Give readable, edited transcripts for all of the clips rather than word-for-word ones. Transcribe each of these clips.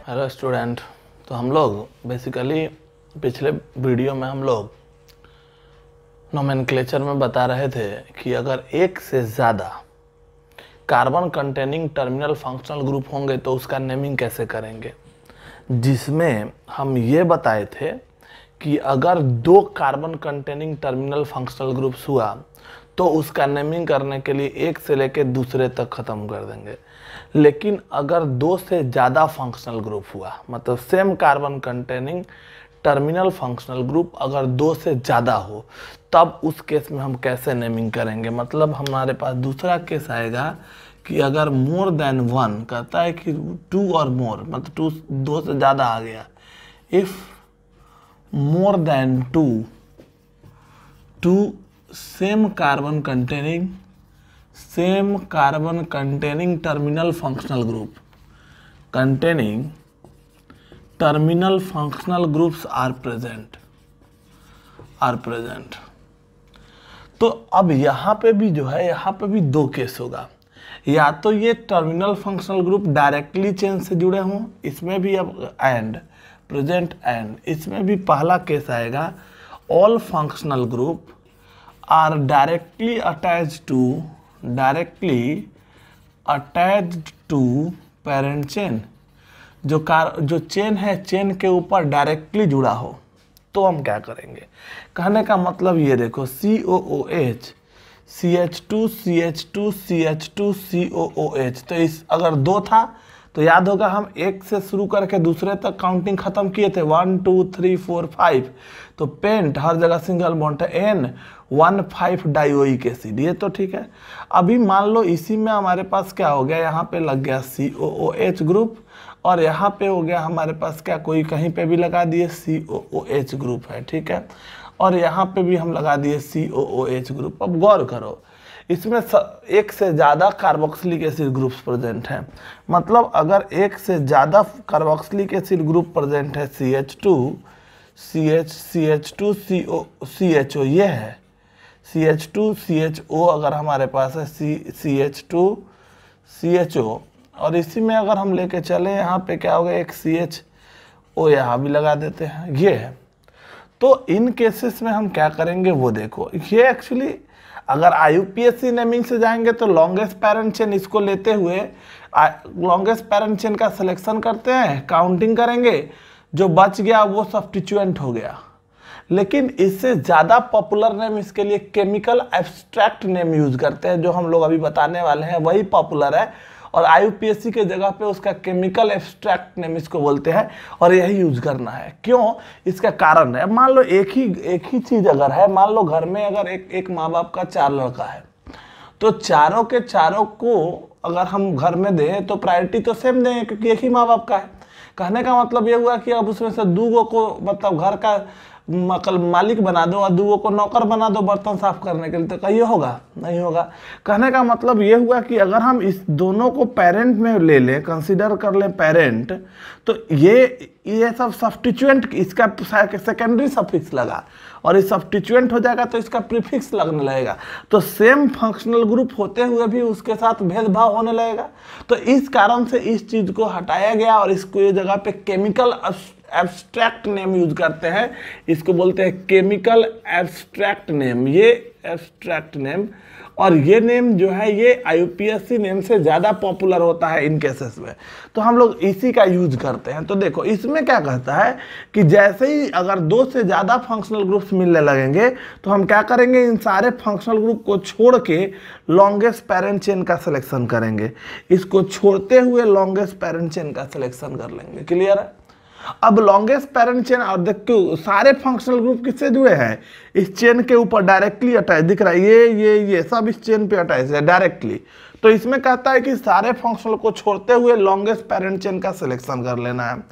Hello student. तो हम लोग बेसिकली पिछले वीडियो में हम लोग नोमेनक्लेचर में बता रहे थे कि अगर एक से ज़्यादा carbon containing terminal functional group होंगे तो उसका नेमिंग कैसे करेंगे, जिसमें हम ये बताए थे कि अगर दो carbon containing terminal functional groups हुआ तो उसका नेमिंग करने के लिए एक से लेकर दूसरे तक ख़त्म कर देंगे। लेकिन अगर दो से ज़्यादा फंक्शनल ग्रुप हुआ, मतलब same carbon containing terminal functional group अगर दो से ज़्यादा हो, तब उस केस में हम कैसे नेमिंग करेंगे। मतलब हमारे पास दूसरा केस आएगा कि अगर मोर देन वन कहता है कि टू और मोर, मतलब टू दो से ज़्यादा आ गया। If more than two same carbon containing terminal functional groups are present। तो अब यहाँ पे भी जो है, यहाँ पे भी दो केस होगा। या तो ये terminal functional group directly chain से जुड़े हों, इसमें भी अब प्रेजेंट एंड, इसमें भी पहला केस आएगा all functional group are directly attached to parent chain। जो चेन है, चेन के ऊपर डायरेक्टली जुड़ा हो तो हम क्या करेंगे। कहने का मतलब ये देखो, COOH CH2 CH2 CH2 COOH, तो इस अगर दो था तो याद होगा हम एक से शुरू करके दूसरे तक काउंटिंग खत्म किए थे, 1 2 3 4 5। तो पेंट हर जगह सिंगल बॉन्ड है, N15 डाइओइक एसिड, ये तो ठीक है। अभी मान लो इसी में हमारे पास क्या हो गया, यहाँ पे लग गया COOH ग्रुप, और यहाँ पे हो गया हमारे पास क्या, कोई कहीं पे भी लगा दिए COOH ग्रुप है, ठीक है। और यहाँ पे भी हम लगा दिए COOH ग्रुप। अब गौर करो, इसमें एक से ज़्यादा कार्बोक्सिलिक एसिड ग्रुप्स प्रेजेंट हैं। मतलब अगर एक से ज़्यादा कार्बोक्सिलिक एसिड ग्रुप प्रेजेंट है, CH2 CHO ये है, CH2 CHO अगर हमारे पास है CH2 CHO, और इसी में अगर हम लेके चले यहाँ पे क्या होगा, एक CHO यहाँ भी लगा देते हैं, ये है। तो इन केसेस में हम क्या करेंगे वो देखो। ये एक्चुअली अगर IUPAC नेमिंग से जाएंगे तो लॉन्गेस्ट पैरेंट चेन इसको लेते हुए लॉन्गेस्ट पैरेंट चेन का सिलेक्शन करते हैं, काउंटिंग करेंगे, जो बच गया वो सब्स्टिट्यूएंट हो गया। लेकिन इससे ज़्यादा पॉपुलर नेम इसके लिए केमिकल एब्स्ट्रैक्ट नेम यूज करते हैं, जो हम लोग अभी बताने वाले हैं वही पॉपुलर है, और IUPAC के जगह पे उसका केमिकल एब्स्ट्रैक्ट नेम इसको बोलते हैं, और यही यूज करना है। क्यों, इसका कारण है, मान लो एक ही चीज अगर है, मान लो घर में अगर एक माँ बाप का 4 लड़का है, तो चारों के चारों को अगर हम घर में दें तो प्रायोरिटी तो सेम देंगे, क्योंकि एक ही माँ बाप का है। कहने का मतलब ये हुआ कि अब उसमें से दूगो को मतलब घर का मालिक बना दो और दूगो को नौकर बना दो बर्तन साफ करने के लिए, तो कहीं होगा नहीं होगा। कहने का मतलब ये हुआ कि अगर हम इस दोनों को पेरेंट में ले लें, कंसीडर कर लें पेरेंट, तो ये सब सब्स्टिट्यूएंट, इसका सेकेंडरी सफिक्स लगा और इस सब्स्टिट्यूएंट हो जाएगा तो इसका प्रीफिक्स लगने लगेगा, तो सेम फंक्शनल ग्रुप होते हुए भी उसके साथ भेदभाव होने लगेगा। तो इस कारण से इस चीज को हटाया गया और इसको ये जगह पे केमिकल एब्स्ट्रैक्ट नेम यूज करते हैं। इसको बोलते हैं केमिकल एब्स्ट्रैक्ट नेम, ये एब्स्ट्रैक्ट नेम, और ये नेम जो है ये IUPAC नेम से ज़्यादा पॉपुलर होता है इन केसेस में, तो हम लोग इसी का यूज करते हैं। तो देखो इसमें क्या कहता है कि जैसे ही अगर दो से ज़्यादा फंक्शनल ग्रुप्स मिलने लगेंगे तो हम क्या करेंगे, इन सारे फंक्शनल ग्रुप को छोड़ के लॉन्गेस्ट पैरेंट चेन का सिलेक्शन करेंगे, इसको छोड़ते हुए लॉन्गेस्ट पैरेंट चेन का सिलेक्शन कर लेंगे। क्लियर है। अब लॉन्गेस्ट पैरेंट चेन, और देखो सारे फंक्शनल ग्रुप किससे जुड़े हैं, इस चेन के ऊपर डायरेक्टली अटैच दिख रहा है, ये सब इस चेन पे अटैच है डायरेक्टली। तो इसमें कहता है कि सारे फंक्शनल को छोड़ते हुए लॉन्गेस्ट पैरेंट चेन का सिलेक्शन कर लेना है।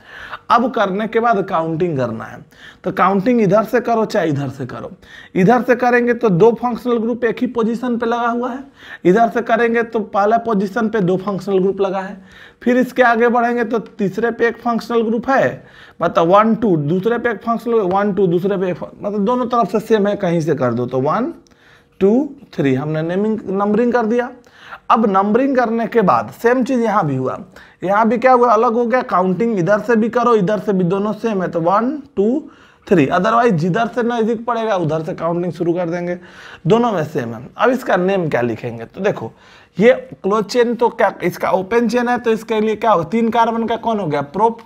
अब करने के बाद काउंटिंग करना है, तो काउंटिंग इधर से करो चाहे इधर से करो। इधर से करेंगे तो दो फंक्शनल ग्रुप एक ही पोजीशन पे लगा हुआ है, इधर से करेंगे तो पहला पोजीशन पे दो फंक्शनल ग्रुप लगा है, फिर इसके आगे बढ़ेंगे तो तीसरे पे एक फंक्शनल ग्रुप है, मतलब 1 2, दूसरे पे एक फंक्शनल 1 2, दूसरे पे मतलब दोनों तरफ से सेम है, कहीं से कर दो तो 1 2 3 हमने नंबरिंग कर दिया। अब नंबरिंग करने के बाद सेम चीज यहाँ भी हुआ, यहाँ भी क्या हुआ, अलग हो गया। काउंटिंग इधर से भी करो इधर से भी, दोनों सेम है तो 1 2 3, अदरवाइज जिधर से नजदीक पड़ेगा उधर से काउंटिंग शुरू कर देंगे, दोनों में सेम है। अब इसका नेम क्या लिखेंगे, तो देखो ये क्लोज चेन तो क्या, इसका ओपन चेन है तो इसके लिए क्या होगा, 3 कार्बन का कौन हो गया, प्रोप,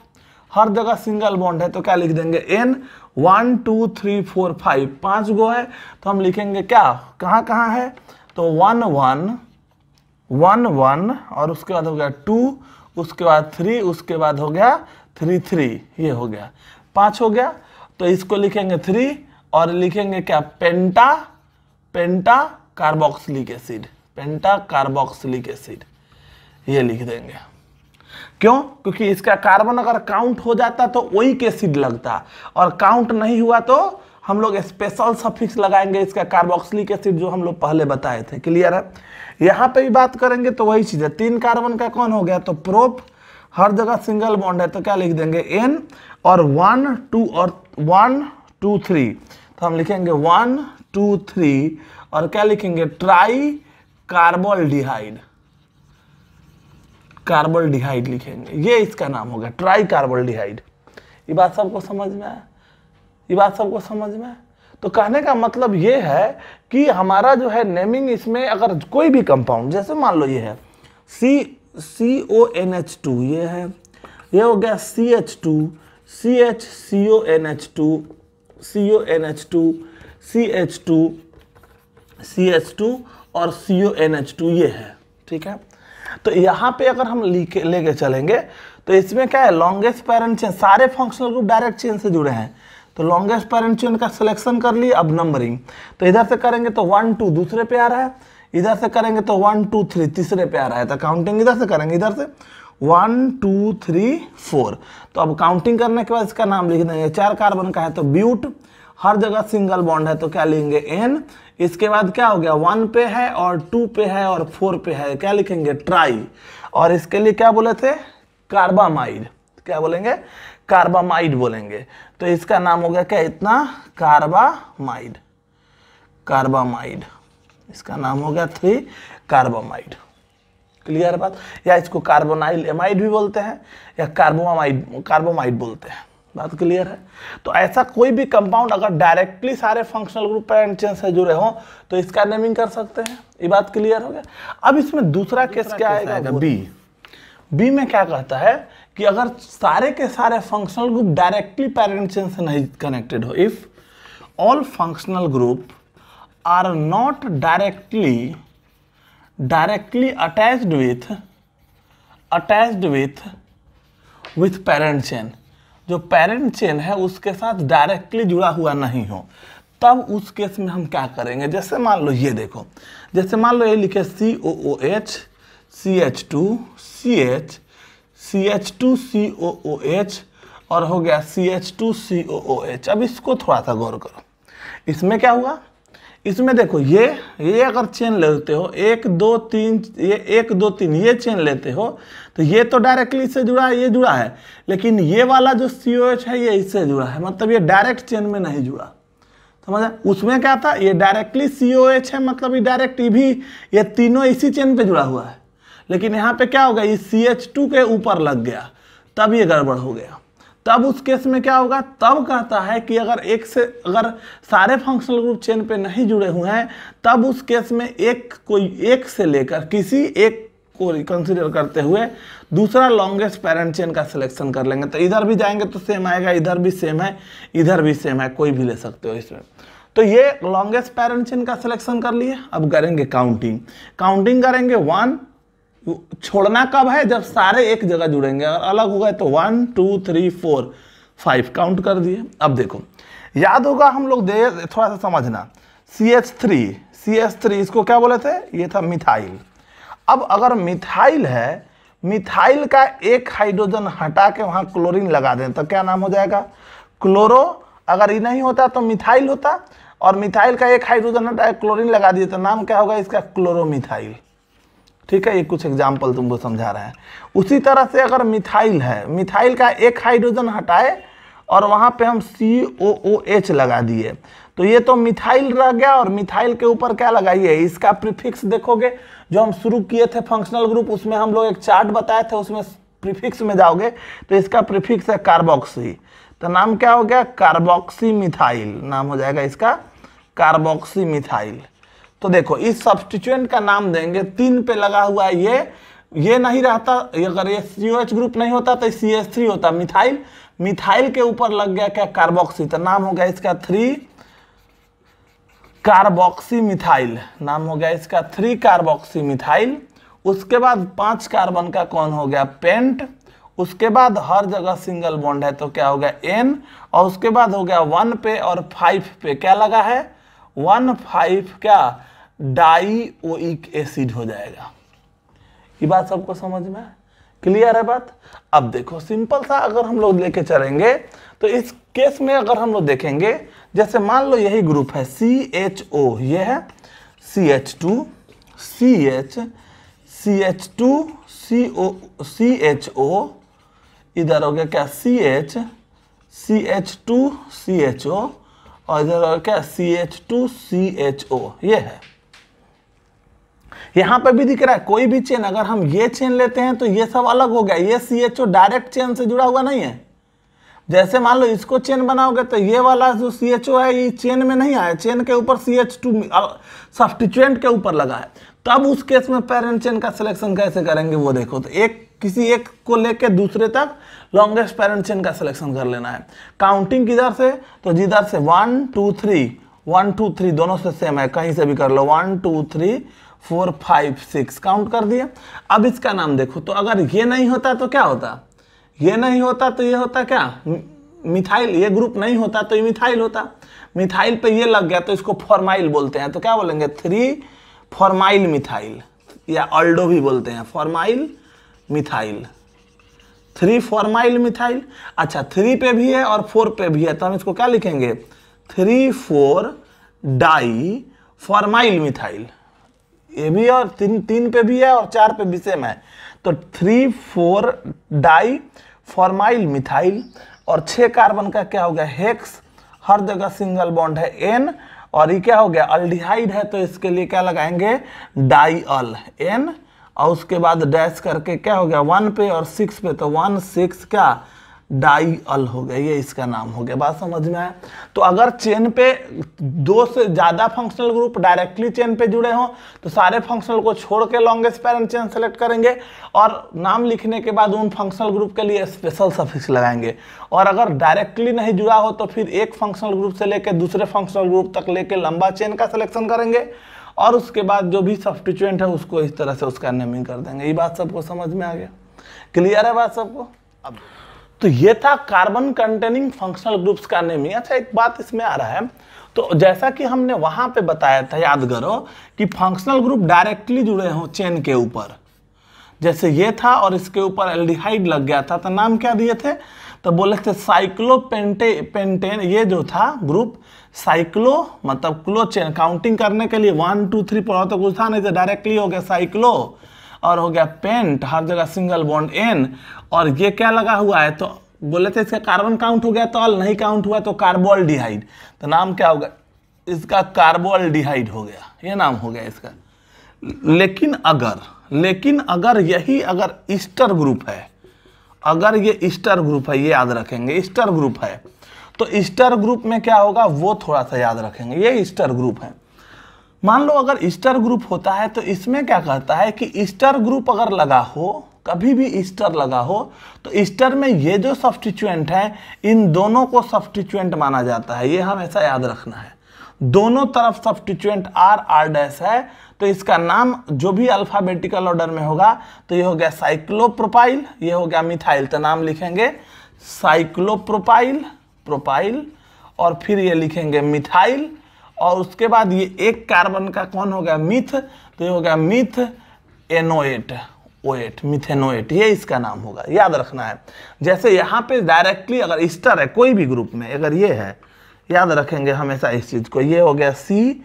हर जगह सिंगल बॉन्ड है तो क्या लिख देंगे n, 1 2 3 4 5, 5 गो है तो हम लिखेंगे क्या, कहाँ कहाँ है, तो 1 1 1 1 और उसके बाद हो गया 2, उसके बाद 3, उसके बाद हो गया 3 3, ये हो गया 5 हो गया। तो इसको लिखेंगे 3 और लिखेंगे क्या, पेंटा कार्बोक्सिलिक एसिड, पेंटा कार्बोक्सिलिक एसिड, ये लिख देंगे। क्यों, क्योंकि इसका कार्बन अगर काउंट हो जाता तो वही के एसिड लगता, और काउंट नहीं हुआ तो हम लोग स्पेशल सफिक्स लगाएंगे इसका कार्बोक्सिलिक एसिड जो हम लोग पहले बताए थे। क्लियर है। यहाँ पे भी बात करेंगे तो वही चीज है, 3 कार्बन का कौन हो गया, तो प्रोप, हर जगह सिंगल बॉन्ड है तो क्या लिख देंगे n, और 1 2 3 तो हम लिखेंगे 1 2 3 और क्या लिखेंगे, ट्राई कार्बोल्डिहाइड, कार्बोल्डिहाइड लिखेंगे, ये इसका नाम होगा ट्राई कार्बोल्डिहाइड। ये बात सबको समझ में आया, ये बात सबको समझ में आया। तो कहने का मतलब ये है कि हमारा जो है नेमिंग, इसमें अगर कोई भी कंपाउंड, जैसे मान लो ये है CONH2, ये है, ये हो गया CH2 CHCONH2 CH2 और CONH2 ये है, ठीक है। तो यहाँ पे अगर हम लेके चलेंगे तो इसमें क्या है, लॉन्गेस्ट पैरेंट चेन, सारे फंक्शनल ग्रुप डायरेक्ट चेन से जुड़े हैं तो लॉन्गेस्ट पैरेंट चेन का सिलेक्शन कर लिए। अब नंबरिंग तो इधर से करेंगे तो 1 2 दूसरे पे आ रहा है, इधर से करेंगे तो 1 2 3 तीसरे पे आ रहा है, तो काउंटिंग इधर से करेंगे, इधर से 1 2 3 4। तो अब काउंटिंग करने के बाद इसका नाम लिख देंगे, 4 कार्बन का है तो ब्यूट, हर जगह सिंगल बॉन्ड है तो क्या लेंगे n, इसके बाद क्या हो गया, 1 पे है और 2 पे है और 4 पे है, क्या लिखेंगे, ट्राई, और इसके लिए क्या बोले थे, कार्बामाइड, क्या बोलेंगे, कार्बामाइड बोलेंगे। तो इसका नाम हो गया क्या, इतना कार्बामाइड, कार्बामाइड, इसका नाम हो गया 3 कार्बामाइड। क्लियर बात, या इसको कार्बोनाइल एमाइड भी बोलते हैं या कार्बोमाइड बोलते हैं, बात क्लियर है। तो ऐसा कोई भी कंपाउंड अगर डायरेक्टली सारे फंक्शनल ग्रुप पैरेंट चेन से जुड़े हों तो इसका नेमिंग कर सकते हैं, ये बात क्लियर हो गया। अब इसमें दूसरा केस क्या आएगा, बी में क्या कहता है कि अगर सारे के सारे functional group directly parent chain से नहीं कनेक्टेड हो, if all functional group are not directly attached with parent chain, जो पेरेंट चेन है उसके साथ डायरेक्टली जुड़ा हुआ नहीं हो, तब उस केस में हम क्या करेंगे, जैसे मान लो ये देखो, जैसे मान लो ये लिखे COOH CH2 CH CH2 COOH और हो गया CH2 COOH। अब इसको थोड़ा सा गौर करो, इसमें क्या हुआ, इसमें देखो ये अगर चेन लेते हो 1 2 3, ये 1 2 3 ये चेन लेते हो तो ये तो डायरेक्टली इससे जुड़ा है, ये जुड़ा है, लेकिन ये वाला जो COH है ये इससे जुड़ा है, मतलब ये डायरेक्ट चेन में नहीं जुड़ा, समझा। उसमें क्या था, ये डायरेक्टली COH है, मतलब ये डायरेक्ट भी, ये तीनों इसी चेन पे जुड़ा हुआ है, लेकिन यहाँ पे क्या होगा, ये CH2 के ऊपर लग गया, तब ये गड़बड़ हो गया। तब उस केस में क्या होगा, तब कहता है कि अगर सारे फंक्शनल ग्रुप चेन पे नहीं जुड़े हुए हैं, तब उस केस में एक से लेकर किसी एक को कंसीडर करते हुए दूसरा लॉन्गेस्ट पैरेंट चेन का सिलेक्शन कर लेंगे। तो इधर भी जाएंगे तो सेम आएगा, इधर भी सेम है, इधर भी सेम है, कोई भी ले सकते हो इसमें। तो ये लॉन्गेस्ट पैरेंट चेन का सिलेक्शन कर लिए। अब करेंगे काउंटिंग करेंगे 1, छोड़ना कब है, जब सारे एक जगह जुड़ेंगे, अगर अलग हो गए तो 1 2 3 4 5 काउंट कर दिए। अब देखो याद होगा, हम लोग थोड़ा सा समझना, CH3 इसको क्या बोले थे, ये था मिथाइल। अब अगर मिथाइल है, मिथाइल का एक हाइड्रोजन हटा के वहां क्लोरीन लगा दें तो क्या नाम हो जाएगा, क्लोरो। अगर ये नहीं होता तो मिथाइल होता, और मिथाइल का एक हाइड्रोजन हटा के क्लोरीन लगा दिए तो नाम क्या होगा इसका, क्लोरोमिथाइल। ठीक है, ये कुछ एग्जाम्पल तुमको समझा रहे हैं। उसी तरह से अगर मिथाइल है, मिथाइल का एक हाइड्रोजन हटाए और वहां पे हम COOH लगा दिए तो ये तो मिथाइल रह गया, और मिथाइल के ऊपर क्या लगाइए, इसका प्रीफिक्स देखोगे, जो हम शुरू किए थे फंक्शनल ग्रुप, उसमें हम लोग एक चार्ट बताए थे, उसमें प्रीफिक्स में जाओगे तो इसका प्रीफिक्स है कार्बोक्सी, तो नाम क्या हो गया, कार्बोक्सी मिथाइल नाम हो जाएगा इसका, कार्बोक्सी मिथाइल। तो देखो इस सब्स्टिट्यूएंट का नाम देंगे, 3 पे लगा हुआ है ये नहीं रहता, अगर ये COH ग्रुप नहीं होता तो CH3 होता, मिथाइल, मिथाइल के ऊपर लग गया क्या, कार्बोक्सी, तो नाम हो गया इसका 3 कार्बोक्सी मिथाइल, नाम हो गया इसका 3 कार्बोक्सी मिथाइल। उसके बाद 5 कार्बन का कौन हो गया, पेंट, उसके बाद हर जगह सिंगल बॉन्ड है तो क्या हो गया N, और उसके बाद हो गया 1 पे और 5 पे क्या लगा है, 1,5 क्या डाइओइक एसिड हो जाएगा। ये बात सबको समझ में क्लियर है बात। अब देखो सिंपल सा अगर हम लोग लेके चलेंगे तो इस केस में अगर हम लोग देखेंगे, जैसे मान लो यही ग्रुप है CHO, ये है CH2 CH CH2 CHO, इधर हो गया क्या CH CH2 CHO, और इधर हो गया क्या CH2 CHO, ये है। यहां पे भी दिख रहा है कोई भी चेन, अगर हम ये चेन लेते हैं तो ये सब अलग हो गया, ये CHO डायरेक्ट चेन से जुड़ा हुआ नहीं है। जैसे मान लो इसको चेन बनाओगे तो ये वाला जो CHO है ये चेन में नहीं आया, चेन के ऊपर CH2 सब्स्टिट्यूएंट के ऊपर लगा है, तब उस केस में पेरेंट चेन का सिलेक्शन कैसे करेंगे वो देखो। तो किसी एक को लेके दूसरे तक लॉन्गेस्ट पेरेंट चेन का सिलेक्शन कर लेना है। काउंटिंग किधर से, तो जिधर से 1 2 3 1 2 3 दोनों से सेम है, कहीं से भी कर लो, 1 2 3 4 5 6 काउंट कर दिए। अब इसका नाम देखो, तो अगर ये नहीं होता तो क्या होता, ये नहीं होता तो ये होता क्या, मिथाइल, ये ग्रुप नहीं होता तो ये मिथाइल होता, मिथाइल पे ये लग गया तो इसको फॉर्माइल बोलते हैं, तो क्या बोलेंगे 3 फॉर्माइल मिथाइल, या अल्डो भी बोलते हैं, फॉर्माइल मिथाइल, 3 फॉर्माइल मिथाइल। अच्छा 3 पे भी है और 4 पे भी है, तो हम इसको क्या लिखेंगे 3 4 डाई फॉर्माइल मिथाइल, ये भी और 3 पे भी है और 4 पे भी सेम है, तो 3 4 डाई फॉर्माइल मिथाइल। और 6 कार्बन का क्या हो गया हेक्स, हर जगह सिंगल बॉन्ड है N, और ये क्या हो गया अल्डिहाइड है तो इसके लिए क्या लगाएंगे डाइअल N, और उसके बाद डैश करके क्या हो गया 1 पे और 6 पे, तो 1 6 क्या डाइअल हो गया, ये इसका नाम हो गया। बात समझ में आया। तो अगर चेन पे 2 से ज़्यादा फंक्शनल ग्रुप डायरेक्टली चेन पे जुड़े हों तो सारे फंक्शनल को छोड़ के लॉन्गेस्ट पेरेंट चेन सेलेक्ट करेंगे, और नाम लिखने के बाद उन फंक्शनल ग्रुप के लिए स्पेशल सफिक्स लगाएंगे। और अगर डायरेक्टली नहीं जुड़ा हो तो फिर एक फंक्शनल ग्रुप से लेकर दूसरे फंक्शनल ग्रुप तक लेके लंबा चेन का सिलेक्शन करेंगे, और उसके बाद जो भी सब्स्टिट्यूएंट है उसको इस तरह से उसका नेमिंग कर देंगे। ये बात सबको समझ में आ गया, क्लियर है बात सबको। अब तो ये था कार्बन कंटेनिंग फंक्शनल ग्रुप्स का नेमिंग। अच्छा एक बात इसमें आ रहा है, तो जैसा कि हमने वहां पे बताया था, याद करो कि फंक्शनल ग्रुप डायरेक्टली जुड़े हों चेन के ऊपर, जैसे ये था और इसके ऊपर एल्डिहाइड लग गया था, तो नाम क्या दिए थे, तो बोले थे साइक्लोपेंटेन। ये जो था ग्रुप साइक्लो मतलब क्लो चेन, काउंटिंग करने के लिए 1 2 3 पढ़ा तो कुछ था नहीं, तो डायरेक्टली हो गया साइक्लो, और हो गया पेंट, हर जगह सिंगल बॉन्ड N, और ये क्या लगा हुआ है, तो बोले थे इसका कार्बन काउंट हो गया तो अल नहीं काउंट हुआ तो कार्बोल्डिहाइड, तो नाम क्या होगा इसका कार्बोल्डिहाइड हो गया, ये नाम हो गया इसका। लेकिन अगर यही अगर ईस्टर ग्रुप है, अगर ये ईस्टर ग्रुप है, ये याद रखेंगे ईस्टर ग्रुप है, तो ईस्टर ग्रुप में क्या होगा वो थोड़ा सा याद रखेंगे, ये ईस्टर ग्रुप है। मान लो अगर ईस्टर ग्रुप होता है तो इसमें क्या कहता है कि ईस्टर ग्रुप अगर लगा हो, कभी भी ईस्टर लगा हो, तो ईस्टर में ये जो सब्स्टिट्यूएंट है इन दोनों को सब्स्टिट्यूएंट माना जाता है, ये हमेशा याद रखना है। दोनों तरफ सब्स्टिट्यूएंट R डैश है, तो इसका नाम जो भी अल्फाबेटिकल ऑर्डर में होगा, तो ये हो गया साइक्लोप्रोपाइल, ये हो गया मिथाइल, तो नाम लिखेंगे साइक्लोप्रोपाइल प्रोपाइल, और फिर ये लिखेंगे मिथाइल, और उसके बाद ये एक कार्बन का कौन हो गया मिथ, तो ये हो गया मिथ एनोएट ओएट, मिथेनोएट, ये इसका नाम होगा, याद रखना है। जैसे यहाँ पे डायरेक्टली अगर ईस्टर है कोई भी ग्रुप में, अगर ये है, याद रखेंगे हमेशा इस चीज को, ये हो गया COOC,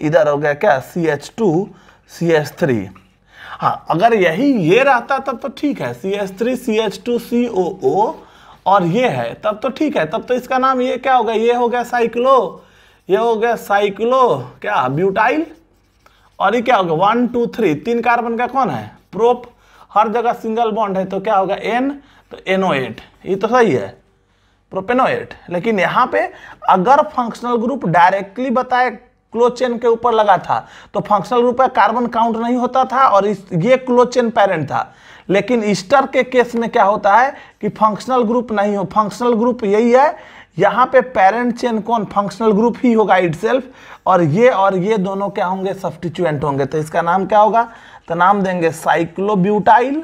इधर हो गया क्या CH2 CH3। हाँ अगर यही ये रहता तब तो ठीक है, CH3 CH2 COO, और ये है, तब तो ठीक है, तब तो इसका नाम ये क्या होगा, ये हो गया साइक्लो, ये हो गया साइक्लो क्या ब्यूटाइल, और ये क्या होगा 1 2 3 3 कार्बन का कौन है प्रोप, हर जगह सिंगल बॉन्ड है तो क्या होगा N, तो NO8, ये तो सही है प्रोपेनोएट। लेकिन यहाँ पे अगर फंक्शनल ग्रुप डायरेक्टली बताए क्लोज चेन के ऊपर लगा था तो फंक्शनल ग्रुप का कार्बन काउंट नहीं होता था और ये क्लोज चेन पेरेंट था। लेकिन ईस्टर के केस में क्या होता है कि फंक्शनल ग्रुप नहीं हो, फंक्शनल ग्रुप यही है, यहाँ पे पेरेंट चेन कौन फंक्शनल ग्रुप ही होगा इटसेल्फ, और ये दोनों क्या होंगे सब्स्टिट्यूएंट होंगे। तो इसका नाम क्या होगा, तो नाम देंगे साइक्लोब्यूटाइल,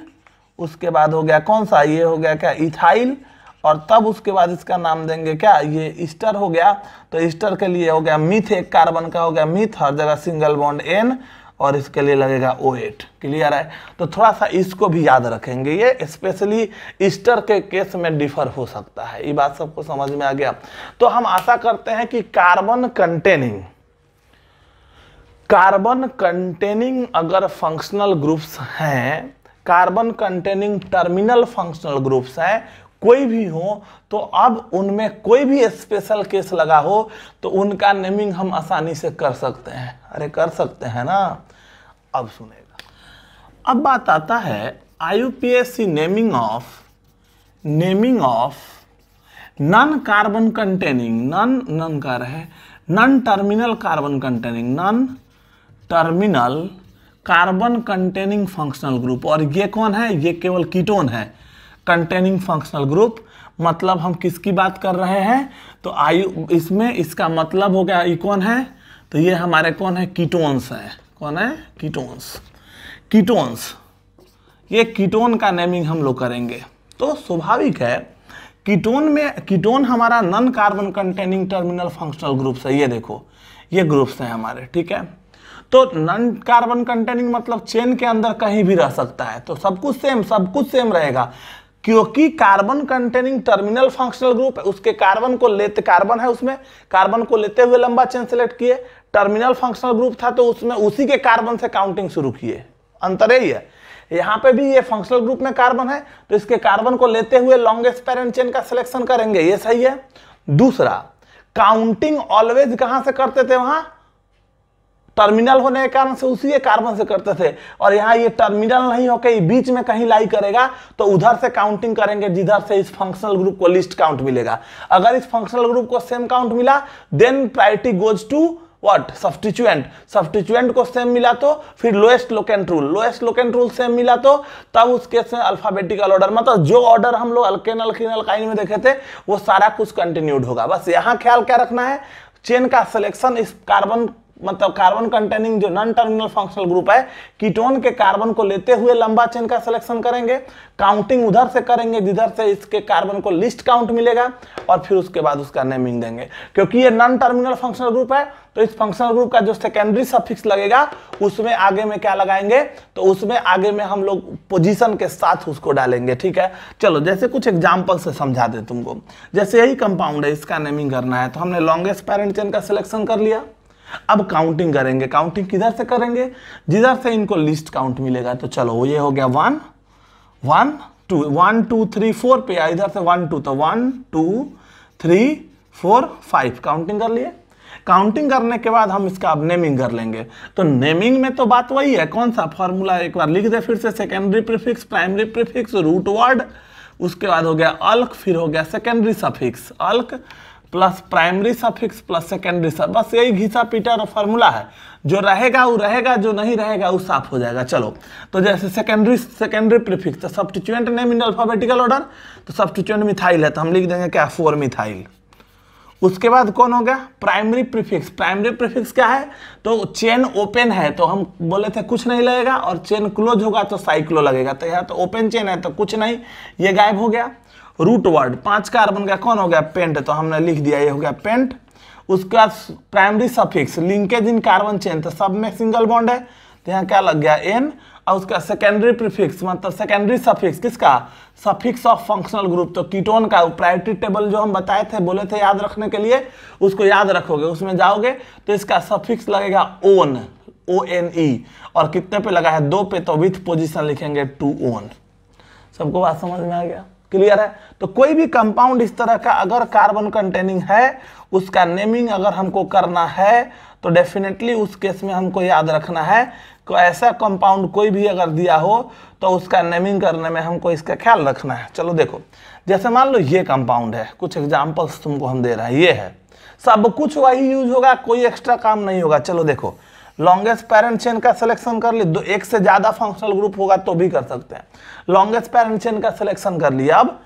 उसके बाद हो गया कौन सा, ये हो गया क्या इथाइल, और तब उसके बाद इसका नाम देंगे क्या, ये ईस्टर हो गया। तो ईस्टर के लिए हो गया मिथ, एक कार्बन का हो गया मिथ, हर जगह सिंगल बॉन्ड N, और इसके लिए लगेगा O8। क्लियर है। तो थोड़ा सा इसको भी याद रखेंगे, ये स्पेशली ईस्टर के केस में डिफर हो सकता है। ये बात सबको समझ में आ गया। तो हम आशा करते हैं कि कार्बन कंटेनिंग अगर फंक्शनल ग्रुप्स हैं, carbon containing terminal functional groups हैं, कोई भी हो, तो अब उनमें कोई भी स्पेशल केस लगा हो तो उनका नेमिंग हम आसानी से कर सकते हैं। अरे कर सकते हैं ना। अब सुनेगा, अब बात आता है IUPAC naming of non carbon containing, non का रहे non terminal carbon containing, non terminal carbon containing functional group. और ये कौन है, ये केवल कीटोन है कंटेनिंग फंक्शनल ग्रुप। मतलब हम किसकी बात कर रहे हैं, तो इसमें इसका मतलब हो गया ये कौन है, तो ये हमारे कौन है कीटोन्स है, कौन है कीटोन्स। ये कीटोन का नेमिंग हम लोग करेंगे। तो स्वाभाविक है कीटोन हमारा non carbon containing terminal functional groups है। ये देखो ये ग्रुप्स हैं हमारे, ठीक है। तो नॉन कार्बन कंटेनिंग मतलब चेन के अंदर कहीं भी रह सकता है, तो सब कुछ सेम रहेगा, क्योंकि carbon containing terminal functional group है, उसके कार्बन है उसमें कार्बन को लेते हुए लंबा चेन सेलेक्ट किए। टर्मिनल फंक्शनल ग्रुप था तो उसमें उसी के कार्बन से काउंटिंग शुरू किए। अंतर यही है। यहाँ पे भी ये फंक्शनल ग्रुप में कार्बन है तो इसके कार्बन को लेते हुए लॉन्गेस्ट पेरेंट चेन का सिलेक्शन करेंगे, ये सही है। दूसरा, काउंटिंग ऑलवेज कहां से करते थे, वहां टर्मिनल होने के कारण से उसी के कार्बन से करते थे, और यहाँ ये टर्मिनल नहीं होकर बीच में कहीं लाई करेगा तो उधर से काउंटिंग करेंगे जिधर से इस फंक्शनल ग्रुप को लीस्ट काउंट मिलेगा। अगर इस फंक्शनल ग्रुप को सेम काउंट मिला then priority goes to what, substituent को सेम मिला तो फिर लोएस्ट लोकेंट रूल सेम मिला तो तब उस केस में अल्फाबेटिकल ऑर्डर, मतलब जो ऑर्डर हम लोग अल्केन अल्कीन अल्काइन में देखे थे वो सारा कुछ कंटिन्यूड होगा। बस यहाँ ख्याल क्या रखना है, चेन का सिलेक्शन इस कार्बन कंटेनिंग जो नॉन टर्मिनल फंक्शनल ग्रुप है, कीटोन के कार्बन को लेते हुए लंबा चेन का सिलेक्शन करेंगे, काउंटिंग उधर से करेंगे जिधर से इसके कार्बन को लिस्ट काउंट मिलेगा, और फिर उसके बाद उसका नेमिंग देंगे। क्योंकि ये नॉन टर्मिनल फंक्शनल ग्रुप है तो इस फंक्शनल ग्रुप का जो सेकेंडरी सफिक्स लगेगा उसमें आगे में क्या लगाएंगे, तो उसमें आगे में हम लोग पोजीशन के साथ उसको डालेंगे, ठीक है। चलो जैसे कुछ एग्जांपल से समझा दे तुमको। जैसे यही कंपाउंड है, इसका नेमिंग करना है, तो हमने लॉन्गेस्ट पेरेंट चेन का सिलेक्शन कर लिया। अब काउंटिंग करेंगे, काउंटिंग किधर से करेंगे, जिधर से इनको लिस्ट काउंट मिलेगा। तो चलो ये हो गया 1 2 3 4 पे, इधर से 1 2, तो 1 2 3 4 5 काउंटिंग कर लिए। काउंटिंग करने के बाद हम इसका अब नेमिंग कर लेंगे। तो नेमिंग में तो बात वही है, कौन सा फॉर्मूला एक बार लिख दे फिर से, secondary prefix, primary prefix, root word, उसके बाद हो गया अल्क, फिर हो गया secondary suffix, अल्क plus primary suffix plus secondary suffix. बस यही घिसा पीटा फॉर्मूला है, जो रहेगा वो रहेगा, जो नहीं रहेगा वो साफ हो जाएगा। चलो तो जैसे सेकेंडरी प्रीफिक्स, तो substituent name in alphabetical order, तो सब्स्टिट्यूएंट मिथाइल है तो हम लिख देंगे क्या 4 मिथाइल। उसके बाद कौन हो गया प्राइमरी प्रीफिक्स। प्राइमरी प्रीफिक्स क्या है, तो चेन ओपन है तो हम बोले थे कुछ नहीं लगेगा, और चेन क्लोज होगा तो साइक्लो लगेगा। तो यहाँ तो ओपन चेन है तो कुछ नहीं, ये गायब हो गया। रूट वर्ड 5 कार्बन का कौन हो गया पेंट, तो हमने लिख दिया ये हो गया पेंट। उसके बाद प्राइमरी सफिक्स, लिंकेज इन कार्बन चेन, तो सब में सिंगल बॉन्ड है तो यहाँ क्या लग गया एन। और उसका सेकेंडरी प्रीफिक्स मतलब सेकेंडरी सफिक्स किसका, सफिक्स ऑफ फंक्शनल ग्रुप, तो कीटोन का प्रायोरिटी टेबल जो हम बताए थे, बोले थे याद रखने के लिए, उसको याद रखोगे, उसमें जाओगे तो इसका सफिक्स लगेगा ओन, ONE, और कितने पे लगा है 2 पे, तो विथ पोजीशन लिखेंगे 2 ओन। सबको बात समझ में आ गया। क्लियर है। तो कोई भी कंपाउंड इस तरह का अगर कार्बन कंटेनिंग है, उसका नेमिंग अगर हमको करना है तो डेफिनेटली उस केस में हमको याद रखना है कि ऐसा कंपाउंड कोई भी अगर दिया हो तो उसका नेमिंग करने में हमको इसका ख्याल रखना है। चलो देखो, जैसे मान लो ये कंपाउंड है, कुछ एग्जांपल्स तुमको हम दे रहे हैं, ये है, सब कुछ वही यूज होगा, कोई एक्स्ट्रा काम नहीं होगा। चलो देखो, लॉन्गेस्ट पैरेंट चेन का सिलेक्शन कर ली, एक से ज्यादा फंक्शनल ग्रुप होगा तो भी कर सकते हैं। लॉन्गेस्ट पैरेंट चेन का सिलेक्शन कर लिया, अब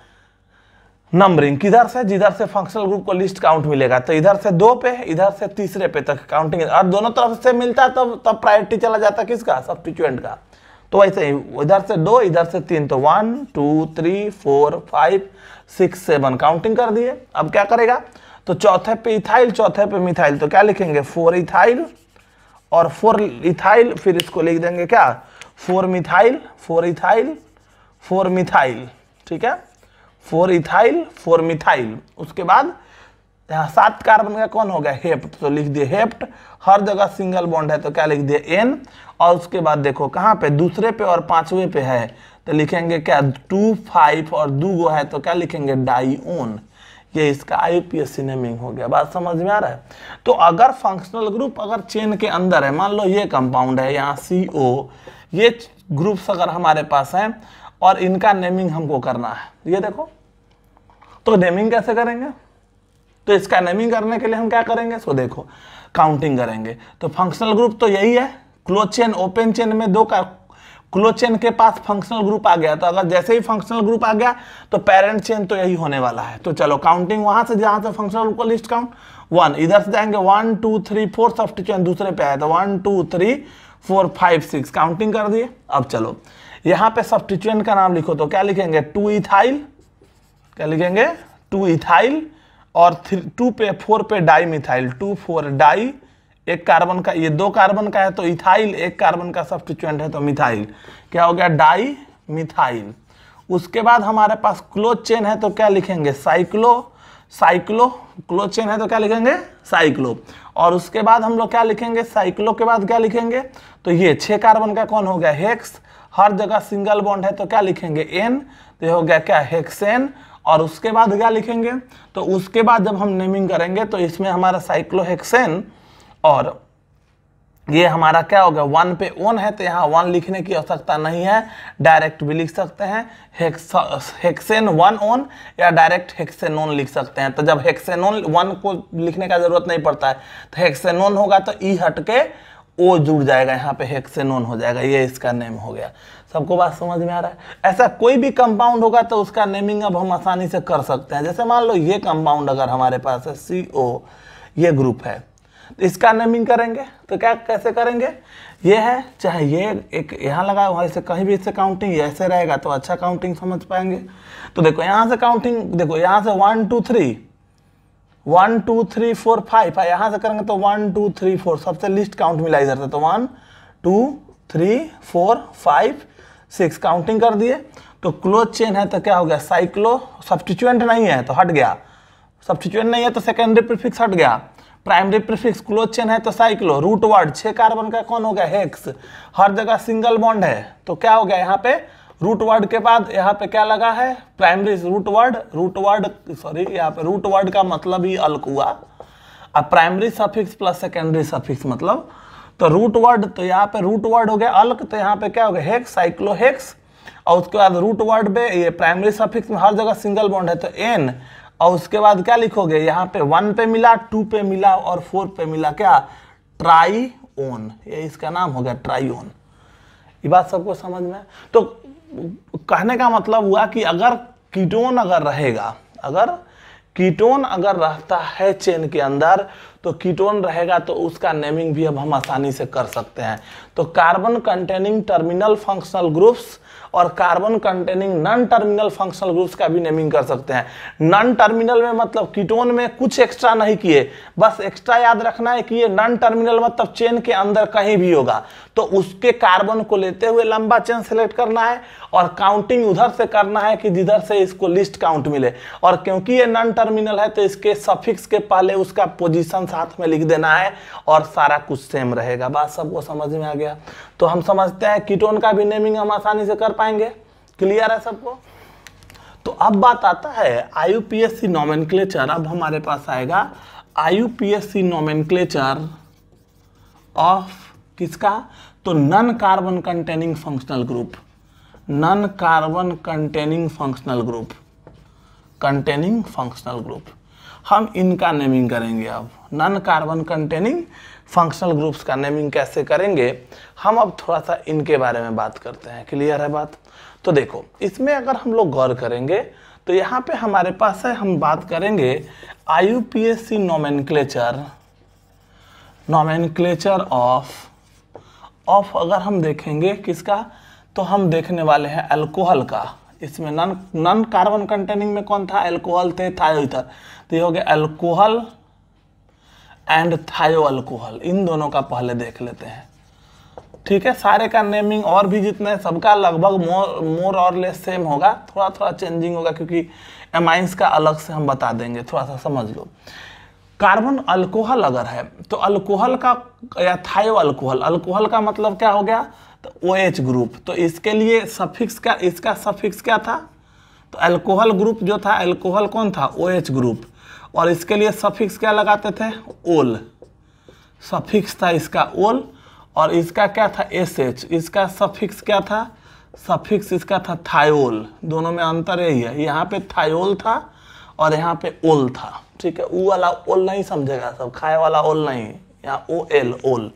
नंबरिंग किधर से, जिधर से फंक्शनल ग्रुप को लिस्ट काउंट मिलेगा, तो इधर से 2 पे, इधर से तीसरे पे तक काउंटिंग, और दोनों तरफ से मिलता है तब प्रायोरिटी चला जाता है किसका, सब्स्टिट्यूएंट का। तो वैसे ही इधर से 2, इधर से 3, तो 1 2 3 4 5 6 7 काउंटिंग कर दिए। अब क्या करेगा, तो चौथे पे इथाइल, चौथे पे मिथाइल, तो क्या लिखेंगे 4 इथाइल और 4 इथाइल, फिर इसको लिख देंगे क्या 4 मिथाइल 4 इथाइल 4 मिथाइल, ठीक है, 4 इथाइल 4 मिथाइल। उसके बाद यहाँ 7 कार्बन का कौन हो गया, हेप्ट, तो लिख दिए हेप्ट, हर जगह सिंगल बॉन्ड है तो क्या लिख दिए एन, और उसके बाद देखो कहाँ पे, दूसरे पे और पांचवें पे है तो लिखेंगे क्या 2 5 और 2 है तो क्या लिखेंगे डाईओन। ये इसका IUPAC नेमिंग हो गया। बात समझ में आ रहा है। तो अगर फंक्शनल ग्रुप अगर चेन के अंदर है, मान लो ये कंपाउंड है यहाँ CO, ये ग्रुप्स अगर हमारे पास हैं और इनका नेमिंग हमको करना है, ये देखो, तो नेमिंग कैसे करेंगे, तो इसका नेमिंग करने के लिए हम क्या करेंगे, सो देखो काउंटिंग करेंगे। तो फंक्शनल ग्रुप तो यही है, क्लोज चेन ओपन चेन में 2 का, क्लोज चेन के पास फंक्शनल ग्रुप आ गया, तो अगर जैसे ही फंक्शनल ग्रुप आ गया तो पेरेंट चेन तो यही होने वाला है। तो चलो काउंटिंग वहां से, जहां से फंक्शनल ग्रुप को लिस्ट काउंट 1, इधर से जाएंगे 1 2 3 4, सब्स्टिट्यूएंट दूसरे पे आया तो 1 2 3 4 5 6 काउंटिंग कर दिए। अब चलो यहाँ पे सब्स्टिट्यूएंट का नाम लिखो, तो क्या लिखेंगे 2 इथाइल, क्या लिखेंगे 2 इथाइल, और 2 पे 4 पे डाई मिथाइल, 2 4 डाई, एक कार्बन का, ये 2 कार्बन का है तो इथाइल, एक कार्बन का सब्स्टिट्यूएंट है तो मिथाइल, क्या हो गया डाई मिथाइल। उसके बाद हमारे पास क्लोज चेन है तो क्या लिखेंगे साइक्लो, साइक्लो, क्लोज चेन है तो क्या लिखेंगे साइक्लो, और उसके बाद हम लोग क्या लिखेंगे, साइक्लो के बाद क्या लिखेंगे, तो ये 6 कार्बन का कौन हो गया हेक्स, हर जगह सिंगल बॉन्ड है तो क्या लिखेंगे एन, तो ये हो गया क्या हेक्सेन। और उसके बाद क्या लिखेंगे, तो उसके बाद जब हम नेमिंग करेंगे तो इसमें हमारा साइक्लोहेक्सेन, और ये हमारा क्या होगा 1 पे ओन है तो यहाँ 1 लिखने की आवश्यकता नहीं है, डायरेक्ट भी लिख सकते हैं हेक्सेन 1 ओन, या डायरेक्ट हेक्सेनोन लिख सकते हैं। तो जब हेक्सेनोन 1 को लिखने का जरूरत नहीं पड़ता है, तो हेक्सेनोन होगा तो ई हट के ओ जुड़ जाएगा, यहाँ पे हेक्सेनोन हो जाएगा, ये इसका नेम हो गया। सबको बात समझ में आ रहा है। ऐसा कोई भी कंपाउंड होगा तो उसका नेमिंग अब हम आसानी से कर सकते हैं। जैसे मान लो ये कंपाउंड अगर हमारे पास है CO, ये ग्रुप है, तो इसका नेमिंग करेंगे तो क्या कैसे करेंगे, ये है, चाहे ये एक यहाँ लगा हुआ, इसे कहीं भी इससे काउंटिंग ऐसे रहेगा तो अच्छा काउंटिंग समझ पाएंगे। तो देखो यहाँ से काउंटिंग, देखो यहाँ से 1 2 3 1 2 3 4 5, यहाँ से करेंगे तो 1 2 3 4, सबसे लिस्ट काउंट मिला इधर से, तो 1 2 3 4 5 6 काउंटिंग कर दिए। तो क्लोज चेन है तो क्या हो गया साइक्लो, सब्स्टिट्यूएंट नहीं है तो हट गया, सब्स्टिट्यूएंट नहीं है तो सेकेंडरी प्रीफिक्स हट गया, प्राइमरी प्रीफिक्स, क्लोज चेन है तो साइक्लो, रूट वर्ड 6 कार्बन का कौन हो गया हेक्स, हर जगह सिंगल बॉन्ड है तो क्या हो गया यहाँ पे रूट वर्ड के बाद यहाँ पे क्या लगा है प्राइमरी रूट वर्ड सॉरी, यहाँ पे रूट वर्ड का मतलब ही अल्क हुआ, अब primary suffix plus secondary suffix मतलब, तो रूट वर्ड, तो यहाँ पे रूट वर्ड हो गया अल्क, तो यहाँ पे क्या हो गया हेक्स, साइक्लो हेक्स, और उसके बाद रूट वर्ड पे ये प्राइमरी सफिक्स में हर जगह सिंगल बॉन्ड है तो एन, और उसके बाद क्या लिखोगे यहाँ पे 1 पे मिला, 2 पे मिला और 4 पे मिला क्या ट्राईओन, ये इसका नाम हो गया ट्राईओन। ये बात सबको समझ में। तो कहने का मतलब हुआ कि अगर कीटोन अगर रहेगा, अगर कीटोन अगर रहता है चेन के अंदर तो कीटोन रहेगा तो उसका नेमिंग भी अब हम आसानी से कर सकते हैं। तो carbon containing terminal functional groups और carbon containing non terminal functional groups का भी नेमिंग कर सकते हैं। नॉन टर्मिनल में मतलब कीटोन में कुछ एक्स्ट्रा नहीं किए, बस एक्स्ट्रा याद रखना है कि ये नॉन टर्मिनल मतलब चेन के अंदर कहीं भी होगा तो उसके कार्बन को लेते हुए लंबा चेन सेलेक्ट करना है और काउंटिंग उधर से करना है कि जिधर से इसको लिस्ट काउंट मिले। और क्योंकि ये नॉन टर्मिनल है तो इसके सफिक्स के पहले उसका पोजीशन साथ में लिख देना है और सारा कुछ सेम रहेगा। बात सबको समझ में आ गया। तो हम समझते हैं कीटोन का भी नेमिंग हम आसानी से कर पाएंगे। क्लियर है सबको? तो अब बात आता है IUPAC नोमेनक्लेचर। अब हमारे पास आएगा IUPAC नोमेनक्लेचर ऑफ किसका, तो non carbon containing functional group, non carbon containing functional group, containing functional group. हम इनका नेमिंग करेंगे। अब non carbon containing functional groups का नेमिंग कैसे करेंगे, हम अब थोड़ा सा इनके बारे में बात करते हैं। क्लियर है बात? तो देखो, इसमें अगर हम लोग गौर करेंगे तो यहाँ पे हमारे पास है, हम बात करेंगे IUPAC नोमेनक्लेचर, नोमेनक्लेचर ऑफ अगर हम देखेंगे किसका, तो हम देखने वाले हैं अल्कोहल का। इसमें नॉन कार्बन कंटेनिंग में कौन था, अल्कोहल थे, थायो ईथर, तो ये हो गया अल्कोहल एंड थायो अल्कोहल। इन दोनों का पहले देख लेते हैं। ठीक है, सारे का नेमिंग और भी जितने सबका लगभग मोर और लेस सेम होगा, थोड़ा थोड़ा चेंजिंग होगा क्योंकि एमाइंस का अलग से हम बता देंगे, थोड़ा सा समझ लो। कार्बन अल्कोहल अगर है तो अल्कोहल का या थायो अल्कोहल, अल्कोहल का मतलब क्या हो गया, तो OH ग्रुप। तो इसके लिए सफिक्स क्या, इसका सफिक्स क्या था, तो अल्कोहल ग्रुप जो था, अल्कोहल कौन था, OH ग्रुप, और इसके लिए सफिक्स क्या लगाते थे, ओल, सफिक्स था इसका ओल, और इसका क्या था SH, इसका सफिक्स क्या था, सफिक्स इसका था थायोल। दोनों में अंतर यही है, यहाँ पे थायोल था और यहाँ पे ओल था। ठीक है, ऊ वाला ओल नहीं समझेगा सब, खाए वाला ओल नहीं, यहाँ OL ओल।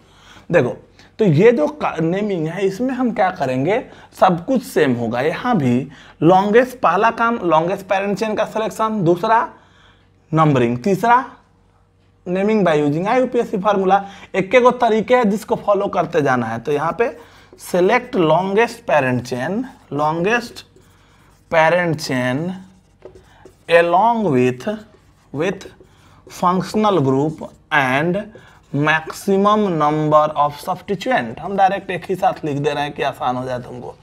देखो, तो ये जो नेमिंग है इसमें हम क्या करेंगे, सब कुछ सेम होगा। यहाँ भी लॉन्गेस्ट, पहला काम लॉन्गेस्ट पैरेंट चेन का सिलेक्शन, दूसरा नंबरिंग, तीसरा naming by using IUPAC formula. एक गो तरीके है जिसको फॉलो करते जाना है। तो यहाँ पे select longest parent chain, longest parent chain along with functional group and maximum number of substituent। हम डायरेक्ट एक ही साथ लिख दे रहे हैं कि आसान हो जाए तुमको।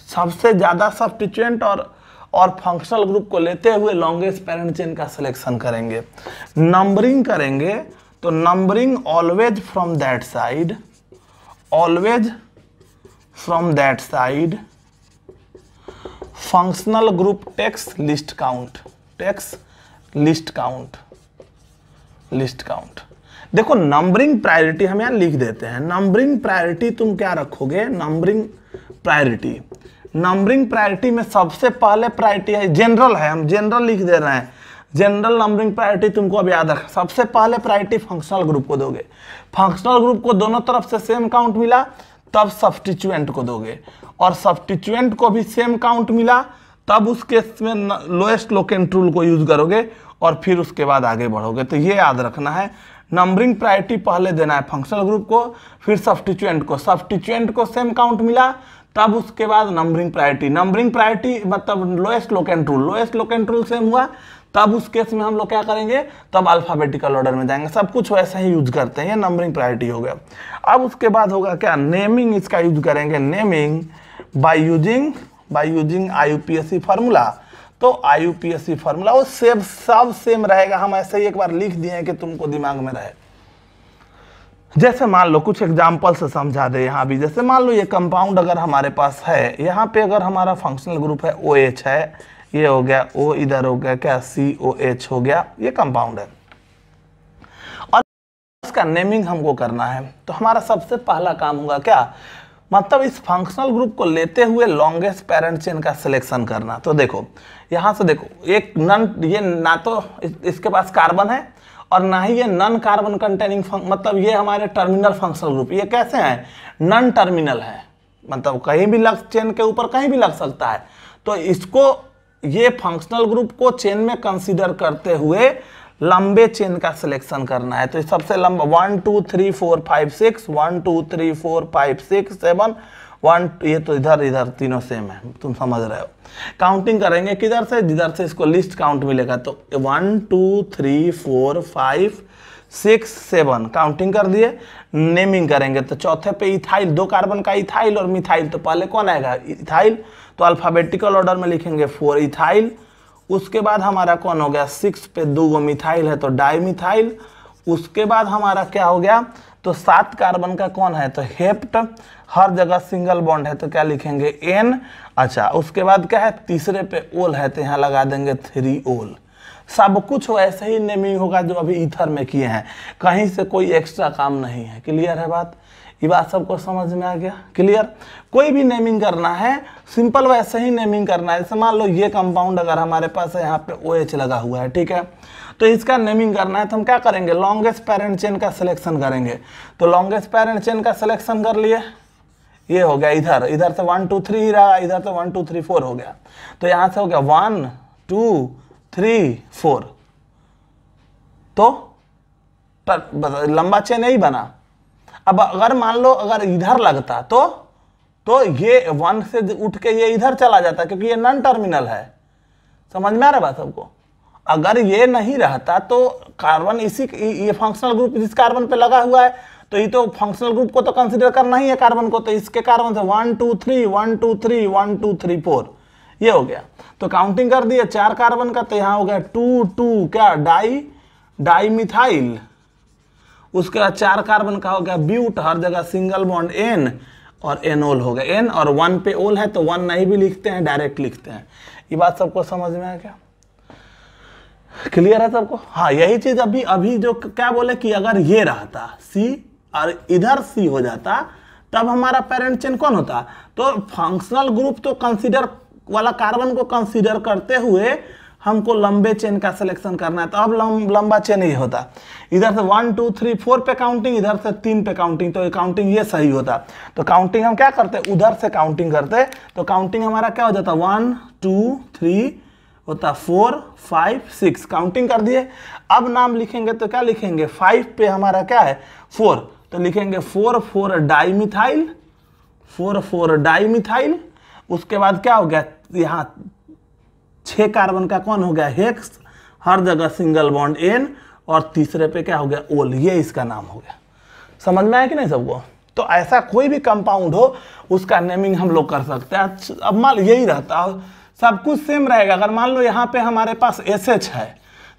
सबसे ज्यादा सब्स्टिट्यूएंट और फंक्शनल ग्रुप को लेते हुए लॉन्गेस्ट पैरेंट चेन का सिलेक्शन करेंगे। नंबरिंग करेंगे तो numbering always from that side, always from that side. Functional group takes least count, takes least count, least count. देखो, नंबरिंग प्रायोरिटी हम यहां लिख देते हैं। नंबरिंग प्रायोरिटी तुम क्या रखोगे, नंबरिंग प्रायोरिटी, नंबरिंग प्रायोरिटी में सबसे पहले प्रायोरिटी है, जनरल है, हम जनरल लिख दे रहे हैं। जनरल नंबरिंग प्रायोरिटी तुमको अब याद रखना, सबसे पहले प्रायोरिटी फंक्शनल ग्रुप को दोगे। फंक्शनल ग्रुप को दोनों तरफ से सेम काउंट मिला तब सब्स्टिट्यूएंट को दोगे, और सब्स्टिट्यूएंट को भी सेम काउंट मिला तब उस केस में लोएस्ट लोकेंट रूल को यूज करोगे और फिर उसके बाद आगे बढ़ोगे। तो ये याद रखना है, नंबरिंग प्रायोरिटी पहले देना है फंक्शनल ग्रुप को, फिर सब्स्टिट्यूएंट को, सब्स्टिट्यूएंट को सेम काउंट मिला तब उसके बाद नंबरिंग प्रायोरिटी। नंबरिंग प्रायोरिटी मतलब lowest locant rule, lowest locant rule same हुआ तब उस केस में हम लोग क्या करेंगे, तब अल्फाबेटिकल ऑर्डर में जाएंगे। सब कुछ वैसे ही यूज करते हैं, ये नंबरिंग प्रायोरिटी हो गया। अब उसके बाद होगा क्या, नेमिंग, इसका यूज करेंगे naming by using IUPAC formula. तो IUPAC फार्मूला वो सब सेम रहेगा, हम ऐसे ही एक बार लिख दिए हैं कि तुमको दिमाग में रहे। जैसे मान लो कुछ एग्जांपल से समझा दे यहाँ भी, जैसे मान लो ये कंपाउंड अगर हमारे पास है, यहाँ पे अगर हमारा फंक्शनल ग्रुप है OH है, ये हो गया O, इधर हो गया क्या COH हो गया, ये कंपाउंड है और इसका नेमिंग हमको करना है। तो हमारा सबसे पहला काम होगा क्या, मतलब इस फंक्शनल ग्रुप को लेते हुए लॉन्गेस्ट पैरेंट चेन का सिलेक्शन करना। तो देखो यहाँ से देखो, एक नन, ये ना तो इसके पास कार्बन है और ना ही ये नॉन कार्बन कंटेनिंग, मतलब ये हमारे टर्मिनल फंक्शनल ग्रुप। ये कैसे हैं, नॉन टर्मिनल है, मतलब कहीं भी लग, चेन के ऊपर कहीं भी लग सकता है। तो इसको, ये फंक्शनल ग्रुप को चेन में कंसीडर करते हुए लंबे चेन का सिलेक्शन करना है। तो सबसे लंबा 1 2 3 4 5 6, 1 2 3 4 5 6 7 1, ये तो इधर इधर तीनों सेम है, तुम समझ रहे हो। काउंटिंग करेंगे किधर से, जिधर से इसको लिस्ट काउंट मिलेगा। तो 1 2 3 4 5 6 7 काउंटिंग कर दिए। नेमिंग करेंगे तो चौथे पे इथाइल, 2 कार्बन का इथाइल और मिथाइल, तो पहले कौन आएगा, इथाइल। तो अल्फाबेटिकल ऑर्डर में लिखेंगे 4 इथाइल। उसके बाद हमारा कौन हो गया, 6 पे 2 मिथाइल है तो डाई मिथाइल। उसके बाद हमारा क्या हो गया, तो 7 कार्बन का कौन है, तो हेप्ट, हर जगह सिंगल बॉन्ड है तो क्या लिखेंगे एन। अच्छा उसके बाद क्या है, तीसरे पे ओल है तो यहाँ लगा देंगे 3 ओल। सब कुछ वैसे ही नेमिंग होगा जो अभी ईथर में किए हैं, कहीं से कोई एक्स्ट्रा काम नहीं है। क्लियर है बात, ये बात सबको समझ में आ गया। क्लियर, कोई भी नेमिंग करना है सिंपल वैसे ही नेमिंग करना है। जैसे मान लो ये कंपाउंड अगर हमारे पास है, यहाँ पे OH लगा हुआ है, ठीक है, तो इसका नेमिंग करना है तो हम क्या करेंगे, लॉन्गेस्ट पेरेंट चेन का सिलेक्शन करेंगे। तो लॉन्गेस्ट पेरेंट चेन का सिलेक्शन कर लिए, ये हो गया इधर, इधर से 1 2 3 ही रहा, इधर से 1 2 3 4 हो गया। तो यहाँ से हो गया 1 2 3 4, तो लंबा चेन यही बना। अब अगर मान लो अगर इधर लगता तो ये 1 से उठ के ये इधर चला जाता, क्योंकि ये नॉन टर्मिनल है। समझ में आ रहा बात सबको। अगर ये नहीं रहता तो कार्बन इसी, ये फंक्शनल ग्रुप जिस कार्बन पे लगा हुआ है, तो ये तो फंक्शनल ग्रुप को तो कंसीडर करना ही है कार्बन को। तो इसके कार्बन से 1 2 3 1 2 3 1 2 3 4 ये हो गया। तो काउंटिंग कर दिए 4 कार्बन का, तो यहाँ हो गया 2 2 क्या डाई मिथाइल। उसके बाद 4 कार्बन का हो गया ब्यूट, हर जगह सिंगल बॉन्ड एन, और एनोल हो गया एन, और 1 पे ओल है तो 1 नहीं भी लिखते हैं, डायरेक्ट लिखते हैं। ये बात सबको समझ में आ गया, क्लियर है सबको। हाँ यही चीज अभी जो क्या बोले कि अगर ये रहता सी और इधर सी हो जाता तब हमारा पेरेंट चेन कौन होता, तो फंक्शनल ग्रुप तो कंसीडर वाला कार्बन को कंसीडर करते हुए हमको लंबे चेन का सिलेक्शन करना है। तो अब लंबा चेन ही होता, इधर से 1 2 3 4 पे काउंटिंग, इधर से 3 पे काउंटिंग, तो काउंटिंग ये सही होता। तो काउंटिंग हम क्या करते, उधर से काउंटिंग करते, तो काउंटिंग हमारा क्या हो जाता 1 2 3 होता 4 5 6, काउंटिंग कर दिए। अब नाम लिखेंगे तो क्या लिखेंगे, 5 पे हमारा क्या है 4, तो लिखेंगे 4 4 डाईमिथाइल, 4 4 डाईमिथाइल। उसके बाद क्या हो गया, यहाँ 6 कार्बन का कौन हो गया हेक्स, हर जगह सिंगल बॉन्ड एन, और तीसरे पे क्या हो गया ओल, ये इसका नाम हो गया। समझ में आया कि नहीं सबको। तो ऐसा कोई भी कंपाउंड हो उसका नेमिंग हम लोग कर सकते हैं। अब मान लो यही रहता, सब कुछ सेम रहेगा। अगर मान लो यहाँ पे हमारे पास SH है,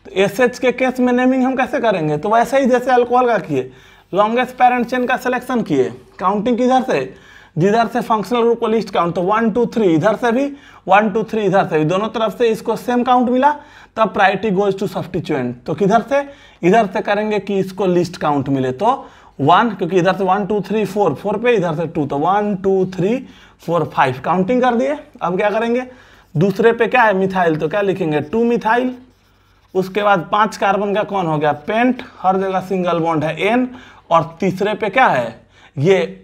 तो SH के केस में नेमिंग हम कैसे करेंगे, तो वैसे ही जैसे अल्कोहल का किए, लॉन्गेस्ट पेरेंट चेन का सिलेक्शन किए, काउंटिंग किधर से, जिधर से फंक्शनल ग्रुप को लिस्ट काउंट, तो 1 2 3 इधर से भी, 1 2 3 इधर से भी, दोनों तरफ से इसको सेम काउंट मिला, तब प्रायोरिटी गोज टू सब्स्टिट्यूएंट। तो किधर से, इधर से करेंगे कि इसको लिस्ट काउंट मिले, तो 1, क्योंकि इधर से 1 2 3 4 4 पे, इधर से 2, तो 1 2 3 4 5 काउंटिंग कर दिए। अब क्या करेंगे, दूसरे पे क्या है मिथाइल, तो क्या लिखेंगे 2 मिथाइल। उसके बाद 5 कार्बन का कौन हो गया पेंट, हर जगह सिंगल बॉन्ड है एन, और तीसरे पे क्या है ये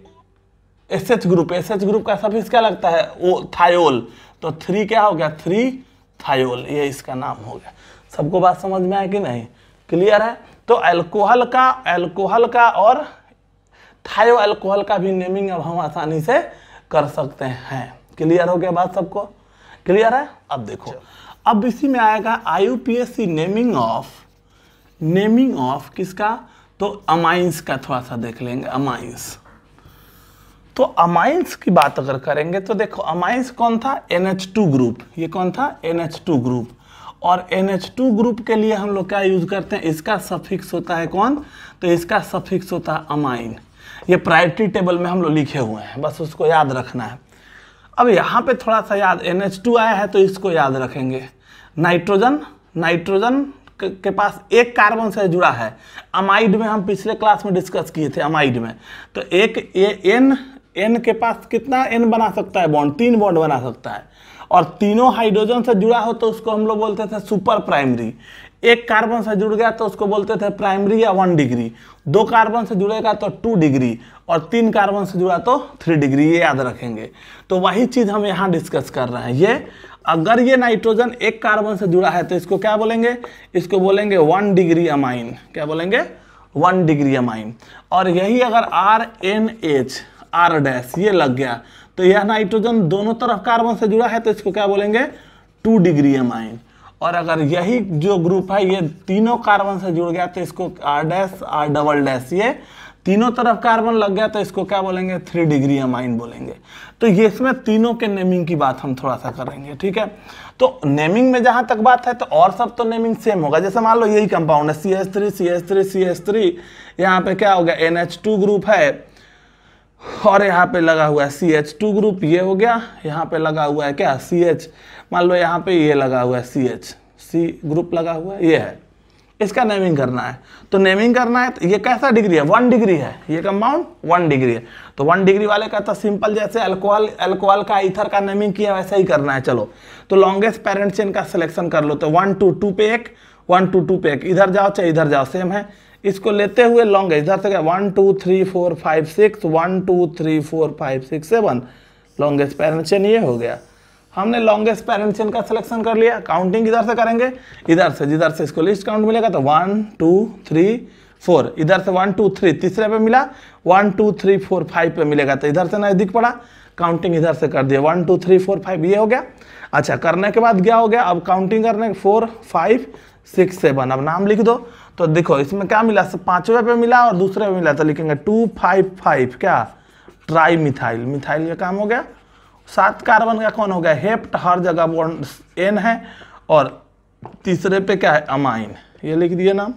SH ग्रुप, SH ग्रुप का सफिक्स क्या लगता है ओ थायोल, तो 3 क्या हो गया 3 थायोल, ये इसका नाम हो गया। सबको बात समझ में आया कि नहीं, क्लियर है। तो अल्कोहल का और थायो अल्कोहल का भी नेमिंग अब हम आसानी से कर सकते हैं। क्लियर हो गया बात सबको, क्लियर है। अब देखो, अब इसी में आएगा IUPAC नेमिंग ऑफ किसका, तो अमाइंस का थोड़ा सा देख लेंगे। अमाइंस, तो अमाइंस की बात अगर करेंगे तो देखो अमाइंस कौन था, NH2 ग्रुप, ये कौन था NH2 ग्रुप। और NH2 ग्रुप के लिए हम लोग क्या यूज करते हैं, इसका सफिक्स होता है कौन, तो इसका सफिक्स होता है अमाइन। ये प्रायोरिटी टेबल में हम लोग लिखे हुए हैं, बस उसको याद रखना है। अब यहाँ पे थोड़ा सा याद, NH2 आया है तो इसको याद रखेंगे। नाइट्रोजन के पास एक कार्बन से जुड़ा है। अमाइड में हम पिछले क्लास में डिस्कस किए थे, अमाइड में तो एक एन के पास कितना एन बना सकता है बॉन्ड, 3 बॉन्ड बना सकता है, और तीनों हाइड्रोजन से जुड़ा हो तो उसको हम लोग बोलते थे सुपर प्राइमरी। एक कार्बन से जुड़ गया तो उसको बोलते थे प्राइमरी या 1 डिग्री, 2 कार्बन से जुड़ेगा तो 2 डिग्री, और 3 कार्बन से जुड़ा तो 3 डिग्री, ये याद रखेंगे। तो वही चीज हम यहाँ डिस्कस कर रहे हैं। ये अगर ये नाइट्रोजन एक कार्बन से जुड़ा है तो इसको क्या बोलेंगे, इसको बोलेंगे 1 डिग्री अमाइन। क्या बोलेंगे, 1 डिग्री अमाइन। और यही अगर RNH R डैश ये लग गया तो यह नाइट्रोजन दोनों तरफ कार्बन से जुड़ा है तो इसको क्या बोलेंगे, 2 डिग्री अमाइन। और अगर यही जो ग्रुप है ये तीनों कार्बन से जुड़ गया तो इसको R dash R double dash, ये तीनों तरफ कार्बन लग गया तो इसको क्या बोलेंगे, 3 डिग्री अमाइन बोलेंगे। तो ये इसमें तीनों के नेमिंग की बात हम थोड़ा सा करेंगे, ठीक है। तो नेमिंग में जहां तक बात है तो और सब तो नेमिंग सेम होगा। जैसे मान लो यही कंपाउंड है CH3 CH3 CH3, यहाँ पे क्या हो गया, NH2 ग्रुप है और यहाँ पे लगा हुआ है CH2 ग्रुप, ये हो गया। यहाँ पे लगा हुआ है क्या, CH, मान लो यहाँ पे ये लगा हुआ है CH, C ग्रुप लगा हुआ है, ये है। इसका नेमिंग करना है, तो नेमिंग करना है। तो ये कैसा डिग्री है, 1 डिग्री है, ये कंपाउंड 1 डिग्री है। तो 1 डिग्री वाले का तो सिंपल, जैसे अल्कोहल का ईथर का नेमिंग किया वैसे ही करना है। चलो तो लॉन्गेस्ट पेरेंट चेन का सिलेक्शन कर लो। तो 1 2 2 पे एक, 1 2 2 पे एक, इधर जाओ चाहे इधर जाओ सेम है। इसको लेते हुए लॉन्गेस्ट इधर से क्या, 1 2 3 4 5 6, 1 2 3 4 5 6 7, लॉन्गेस्ट पेरेंट चेन ये हो गया। हमने लॉन्गेस्ट पेरेंट चेन का सिलेक्शन कर लिया। काउंटिंग इधर से करेंगे, इधर से जिधर से इसको लिस्ट काउंट मिलेगा। तो 1 2 3 4, इधर से 1 2 3, तीसरे पे मिला 1 2 3 4 5 पे मिलेगा, तो इधर से नजदीक पड़ा, काउंटिंग इधर से कर दिया 1 2 3 4 5, ये हो गया। अच्छा, करने के बाद क्या हो गया, अब काउंटिंग करने 4 5 6 7, अब नाम लिख दो। तो देखो इसमें क्या मिला, पांचवें पे मिला और दूसरे पे मिला, तो लिखेंगे 2 5 5 क्या, ट्राई मिथाइल, मिथाइल ये काम हो गया। 7 कार्बन का कौन हो गया, हेप्ट, हर जगह बॉन्ड N है, और तीसरे पे क्या है, अमाइन, ये लिख दिए नाम।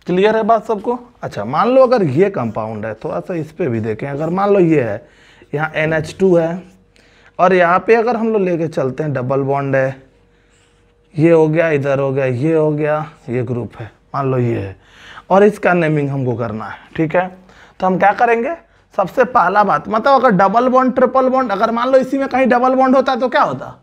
क्लियर है बात सबको। अच्छा, मान लो अगर ये कंपाउंड है, थोड़ा सा इस पे भी देखें। अगर मान लो ये है, यहाँ NH2 है और यहाँ पे अगर हम लोग लेके चलते हैं डबल बॉन्ड है, ये हो गया, इधर हो गया, ये हो गया, ये ग्रुप है, मान लो ये है, और इसका नेमिंग हमको करना है। ठीक है, तो हम क्या करेंगे, सबसे पहला बात, मतलब अगर डबल बॉन्ड ट्रिपल बॉन्ड, अगर मान लो इसी में कहीं डबल बॉन्ड होता तो क्या होता,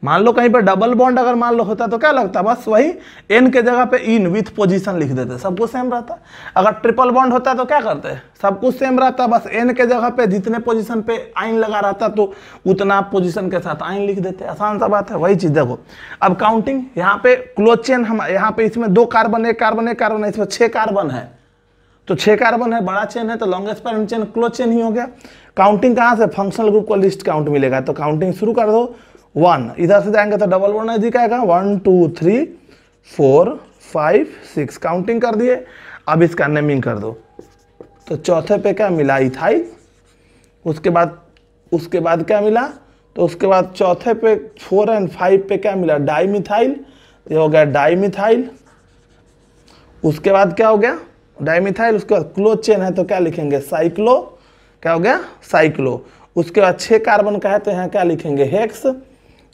मान लो कहीं पर डबल बॉन्ड अगर मान लो होता तो क्या लगता, बस वही N के जगह पे इन विथ पोजीशन लिख देते, सब कुछ सेम रहता। अगर ट्रिपल बॉन्ड होता तो क्या करते, सब कुछ सेम रहता, बस N के जगह पे जितने पोजीशन पे आइन लगा रहता तो उतना पोजीशन के साथ आइन लिख देते, आसान सा बात है। वही चीज देखो, अब काउंटिंग यहाँ पे क्लोज चेन, हम यहाँ पे इसमें 2 कार्बन, 1 कार्बन, 1 कार्बन है, इसमें 6 कार्बन है, तो 6 कार्बन है, बड़ा चेन है, तो longest parent chain close chain ही हो गया। काउंटिंग कहाँ से, फंक्शनल ग्रुप को लिस्ट काउंट मिलेगा, तो काउंटिंग शुरू कर दो। 1, इधर से जाएंगे तो डबल बॉन्ड नजदीक आएगा, 1 2 3 4 5 6, काउंटिंग कर दिए। अब इसका नेमिंग कर दो। तो चौथे पे क्या मिला, इथाइल, उसके बाद क्या मिला, तो उसके बाद चौथे पे 4 और 5 पे क्या मिला, डाइमिथाइल, ये हो गया डाइमिथाइल। उसके बाद क्या हो गया, डाइमिथाइल, उसके बाद क्लोज चेन है तो क्या लिखेंगे, साइक्लो, क्या हो गया, साइक्लो। उसके बाद 6 कार्बन का है तो यहाँ क्या लिखेंगे, हेक्स,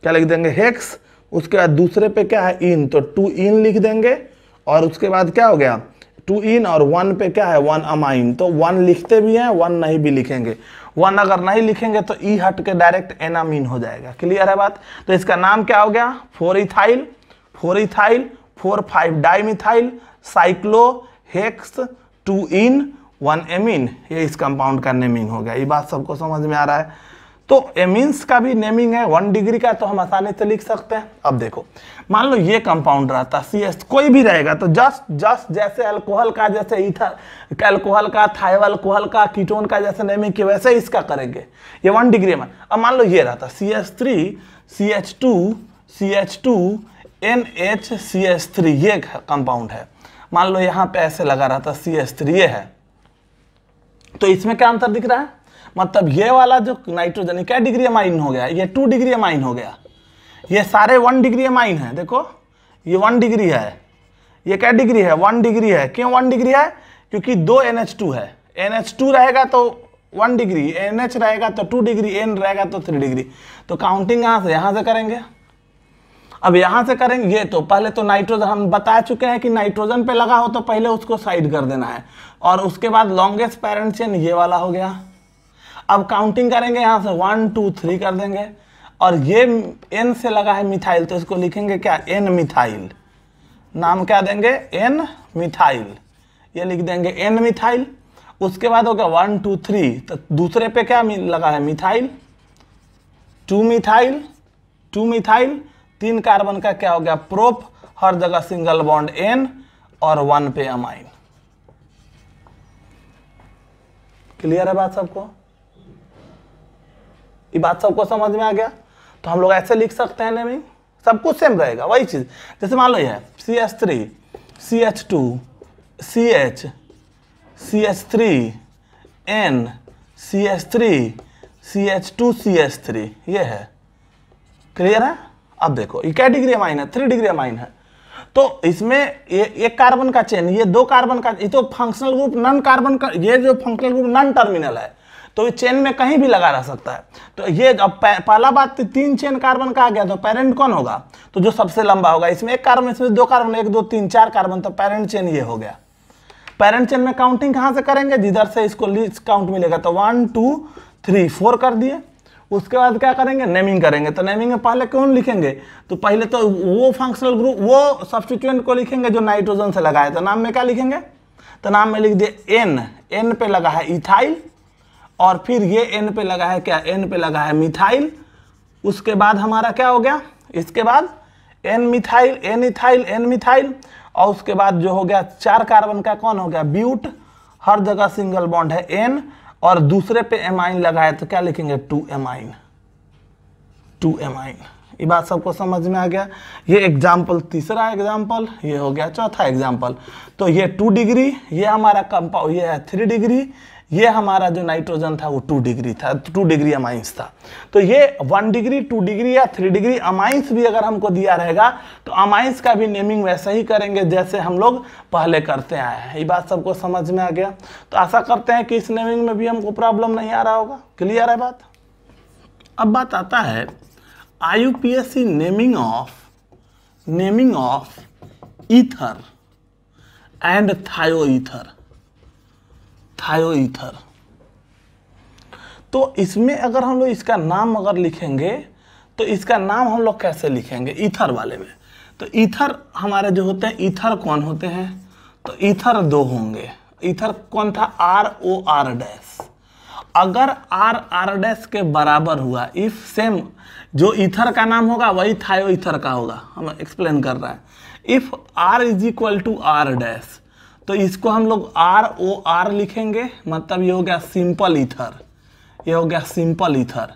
क्या लिख देंगे, हेक्स। उसके बाद दूसरे पे क्या है, इन, तो 2 इन लिख देंगे। और उसके बाद क्या हो गया, 2 इन, और 1 पे क्या है, 1 अमाइन, तो 1 लिखते भी हैं, 1 नहीं भी लिखेंगे। 1 अगर नहीं लिखेंगे तो ई हट के डायरेक्ट एनामीन हो जाएगा। क्लियर है बात। तो इसका नाम क्या हो गया, 4 इथाइल 4 5 डाइमिथाइल साइक्लो हेक्स 2 इन 1 एमीन, ये इस कंपाउंड का नेमिंग हो गया। ये बात सबको समझ में आ रहा है। तो एमीन्स का भी नेमिंग है 1 डिग्री का, तो हम आसानी से लिख सकते हैं। अब देखो, मान लो ये कंपाउंड रहता CS, कोई भी रहेगा तो जस्ट जैसे अल्कोहल का, जैसे ईथर अल्कोहल का, थाइल अल्कोहल का, कीटोन का जैसे नेमिंग किया वैसे इसका करेंगे, ये 1 डिग्री में। अब मान लो ये रहता CS3 CH2 NHCH3, ये कंपाउंड है। मान लो यहाँ पे ऐसे लगा रहता CH3, ये है, तो इसमें क्या अंतर दिख रहा है, मतलब ये वाला जो नाइट्रोजन क्या डिग्री अमाइन हो गया, ये 2 डिग्री अमाइन हो गया। ये सारे 1 डिग्री अमाइन है, देखो ये 1 डिग्री है, ये क्या डिग्री है, 1 डिग्री है। क्यों 1 डिग्री है, क्योंकि 2 NH2 है, NH2 रहेगा तो 1 डिग्री, NH रहेगा तो 2 डिग्री, N रहेगा तो 3 डिग्री। तो काउंटिंग यहाँ से करेंगे। अब यहाँ से करेंगे, ये तो पहले तो नाइट्रोजन हम बता चुके हैं कि नाइट्रोजन पे लगा हो तो पहले उसको साइड कर देना है, और उसके बाद लॉन्गेस्ट पेरेंट चेन ये वाला हो गया। अब काउंटिंग करेंगे, यहाँ से 1 2 3 कर देंगे, और ये N से लगा है मिथाइल, तो इसको लिखेंगे क्या, N मिथाइल, नाम क्या देंगे, N मिथाइल, ये लिख देंगे N मिथाइल। उसके बाद हो गया 1 2 3, तो दूसरे पे क्या लगा है, मिथाइल, 2 मिथाइल 3 कार्बन का क्या हो गया, प्रोप, हर जगह सिंगल बॉन्ड N, और 1 पे अमाइन। क्लियर है बात सबको, ये बात सबको समझ में आ गया। तो हम लोग ऐसे लिख सकते हैं नेमिंग, सब कुछ सेम रहेगा, वही चीज। जैसे मान लो ये है CH3 CH2 CH CH3 N CH3 CH2 CH3, ये है। क्लियर है। अब देखो ये क्या डिग्री अमाइन है, 3 डिग्री अमाइन है, तो इसमें एक कार्बन का चेन, ये 2 कार्बन का, ये तो फंक्शनल ग्रुप नन कार्बन का, ये जो फंक्शनल ग्रुप नन टर्मिनल है, तो ये चेन में कहीं भी लगा रह सकता है। तो ये अब पहला बात 3 चेन कार्बन का आ गया, तो पेरेंट कौन होगा, तो जो सबसे लंबा होगा। इसमें 1 कार्बन, इसमें 2 कार्बन, 1 2 3 4 कार्बन, तो पेरेंट चेन ये हो गया। पेरेंट चेन में काउंटिंग कहाँ से करेंगे, जिधर से इसको लीस्ट काउंट मिलेगा, तो 1 2 3 4 कर दिए। उसके बाद क्या करेंगे, नेमिंग करेंगे। तो नेमिंग में पहले कौन लिखेंगे, तो पहले तो वो फंक्शनल ग्रुप, वो सब्स्टिट्यूएंट को लिखेंगे जो नाइट्रोजन से लगा है। तो नाम में क्या लिखेंगे, तो नाम में लिख दिए एन पे लगा है इथाइल, और फिर ये एन पे लगा है क्या, एन पे लगा है मिथाइल। उसके बाद हमारा क्या हो गया, इसके बाद N methyl, N ethyl, N methyl, और उसके बाद जो हो गया 4 कार्बन का कौन हो गया, ब्यूट। हर जगह सिंगल बॉन्ड है एन, और दूसरे पे एमाइन लगा है, तो क्या लिखेंगे 2 एमाइन, 2 एमाइन। ये बात सबको समझ में आ गया। ये एग्जाम्पल, तीसरा एग्जाम्पल, ये हो गया चौथा एग्जाम्पल। तो ये 2 डिग्री, ये हमारा कंपाउंड, ये है 3 डिग्री, ये हमारा जो नाइट्रोजन था वो 2 डिग्री था, 2 डिग्री अमाइंस था। तो ये 1 डिग्री, 2 डिग्री या 3 डिग्री अमाइंस भी अगर हमको दिया रहेगा, तो अमाइंस का भी नेमिंग वैसे ही करेंगे जैसे हम लोग पहले करते आए हैं। ये बात सबको समझ में आ गया। तो आशा करते हैं कि इस नेमिंग में भी हमको प्रॉब्लम नहीं आ रहा होगा। क्लियर है बात। अब बात आता है IUPAC naming of ether and थायोईथर। तो इसमें अगर हम लोग इसका नाम अगर लिखेंगे, तो इसका नाम हम लोग कैसे लिखेंगे ईथर वाले में। तो ईथर हमारे जो होते हैं, ईथर कौन होते हैं, तो ईथर 2 होंगे। ईथर कौन था, ROR डैश। अगर RR डैश के बराबर हुआ, इफ सेम, जो ईथर का नाम होगा वही थायो ईथर का होगा। हम एक्सप्लेन कर रहे हैं। If R is equal to R dash, तो इसको हम लोग ROR लिखेंगे, मतलब ये हो गया सिंपल ईथर, ये हो गया सिंपल ईथर।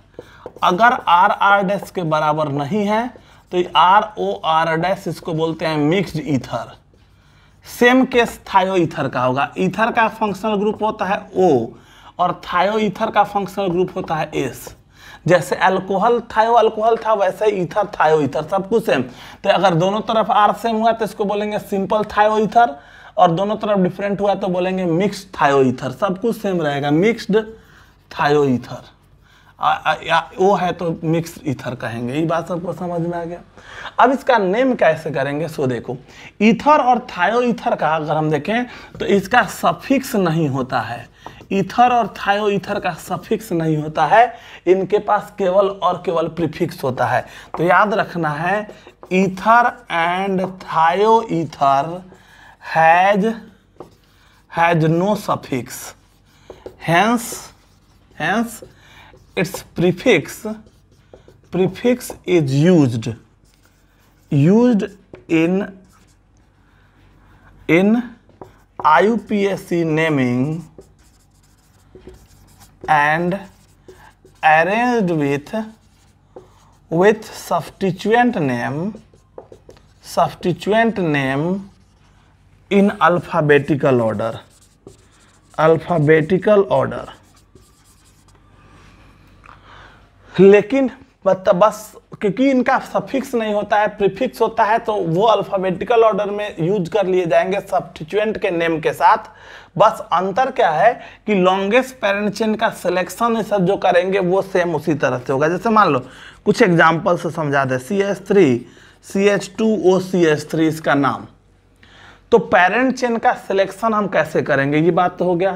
अगर RR डैश के बराबर नहीं है तो ROR डैश, इसको बोलते हैं मिक्स्ड ईथर। सेम केस थायो ईथर का होगा। ईथर का फंक्शनल ग्रुप होता है O, और थायो ईथर का फंक्शनल ग्रुप होता है S। जैसे अल्कोहल थायो अल्कोहल था, वैसे ईथर थायो ईथर, सब कुछ सेम। तो अगर दोनों तरफ R सेम हुआ तो इसको बोलेंगे सिंपल थायो ईथर, और दोनों तरफ डिफरेंट हुआ तो बोलेंगे मिक्स्ड थायो ईथर। सब कुछ सेम रहेगा, मिक्स्ड थायो ईथर। वो है तो मिक्स्ड ईथर कहेंगे। ये बात सबको समझ में आ गया। अब इसका नेम कैसे करेंगे, सो देखो, ईथर और थायो ईथर का अगर हम देखें तो इसका सफिक्स नहीं होता है। ईथर और थायो ईथर का सफिक्स नहीं होता है, इनके पास केवल और केवल प्रीफिक्स होता है। तो याद रखना है, ईथर एंड थायो ether has no suffix, hence its prefix is used in IUPAC naming and arranged with substituent name in alphabetical order। लेकिन मतलब बस क्योंकि इनका सफिक्स नहीं होता है, प्रीफिक्स होता है, तो वो अल्फाबेटिकल ऑर्डर में यूज कर लिए जाएंगे सब्स्टिट्यूएंट के नेम के साथ। बस अंतर क्या है कि लॉन्गेस्ट पेरेंट चेन का सिलेक्शन सब जो करेंगे वो सेम उसी तरह से होगा। जैसे मान लो कुछ एग्जांपल से समझा दे, CH3 CH2O CH3 इसका नाम। तो पेरेंट चेन का सिलेक्शन हम कैसे करेंगे, ये बात तो हो गया।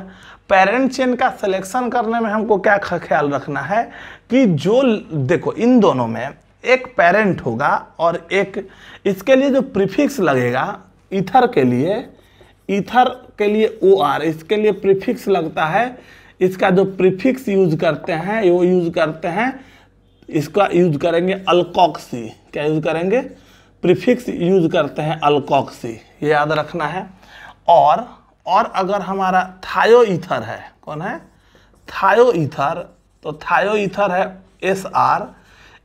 पेरेंट चेन का सिलेक्शन करने में हमको क्या ख्याल रखना है कि जो देखो इन दोनों में एक पेरेंट होगा और एक, इसके लिए जो प्रीफिक्स लगेगा ईथर के लिए OR, इसके लिए प्रीफिक्स लगता है। इसका जो प्रीफिक्स यूज करते हैं वो यूज करते हैं, इसका यूज करेंगे अल्कोक्सी। क्या यूज करेंगे, प्रीफिक्स यूज करते हैं अल्कोक्सी, ये याद रखना है। और अगर हमारा थायो ईथर है, कौन है थायो ईथर, तो थायो ईथर है SR।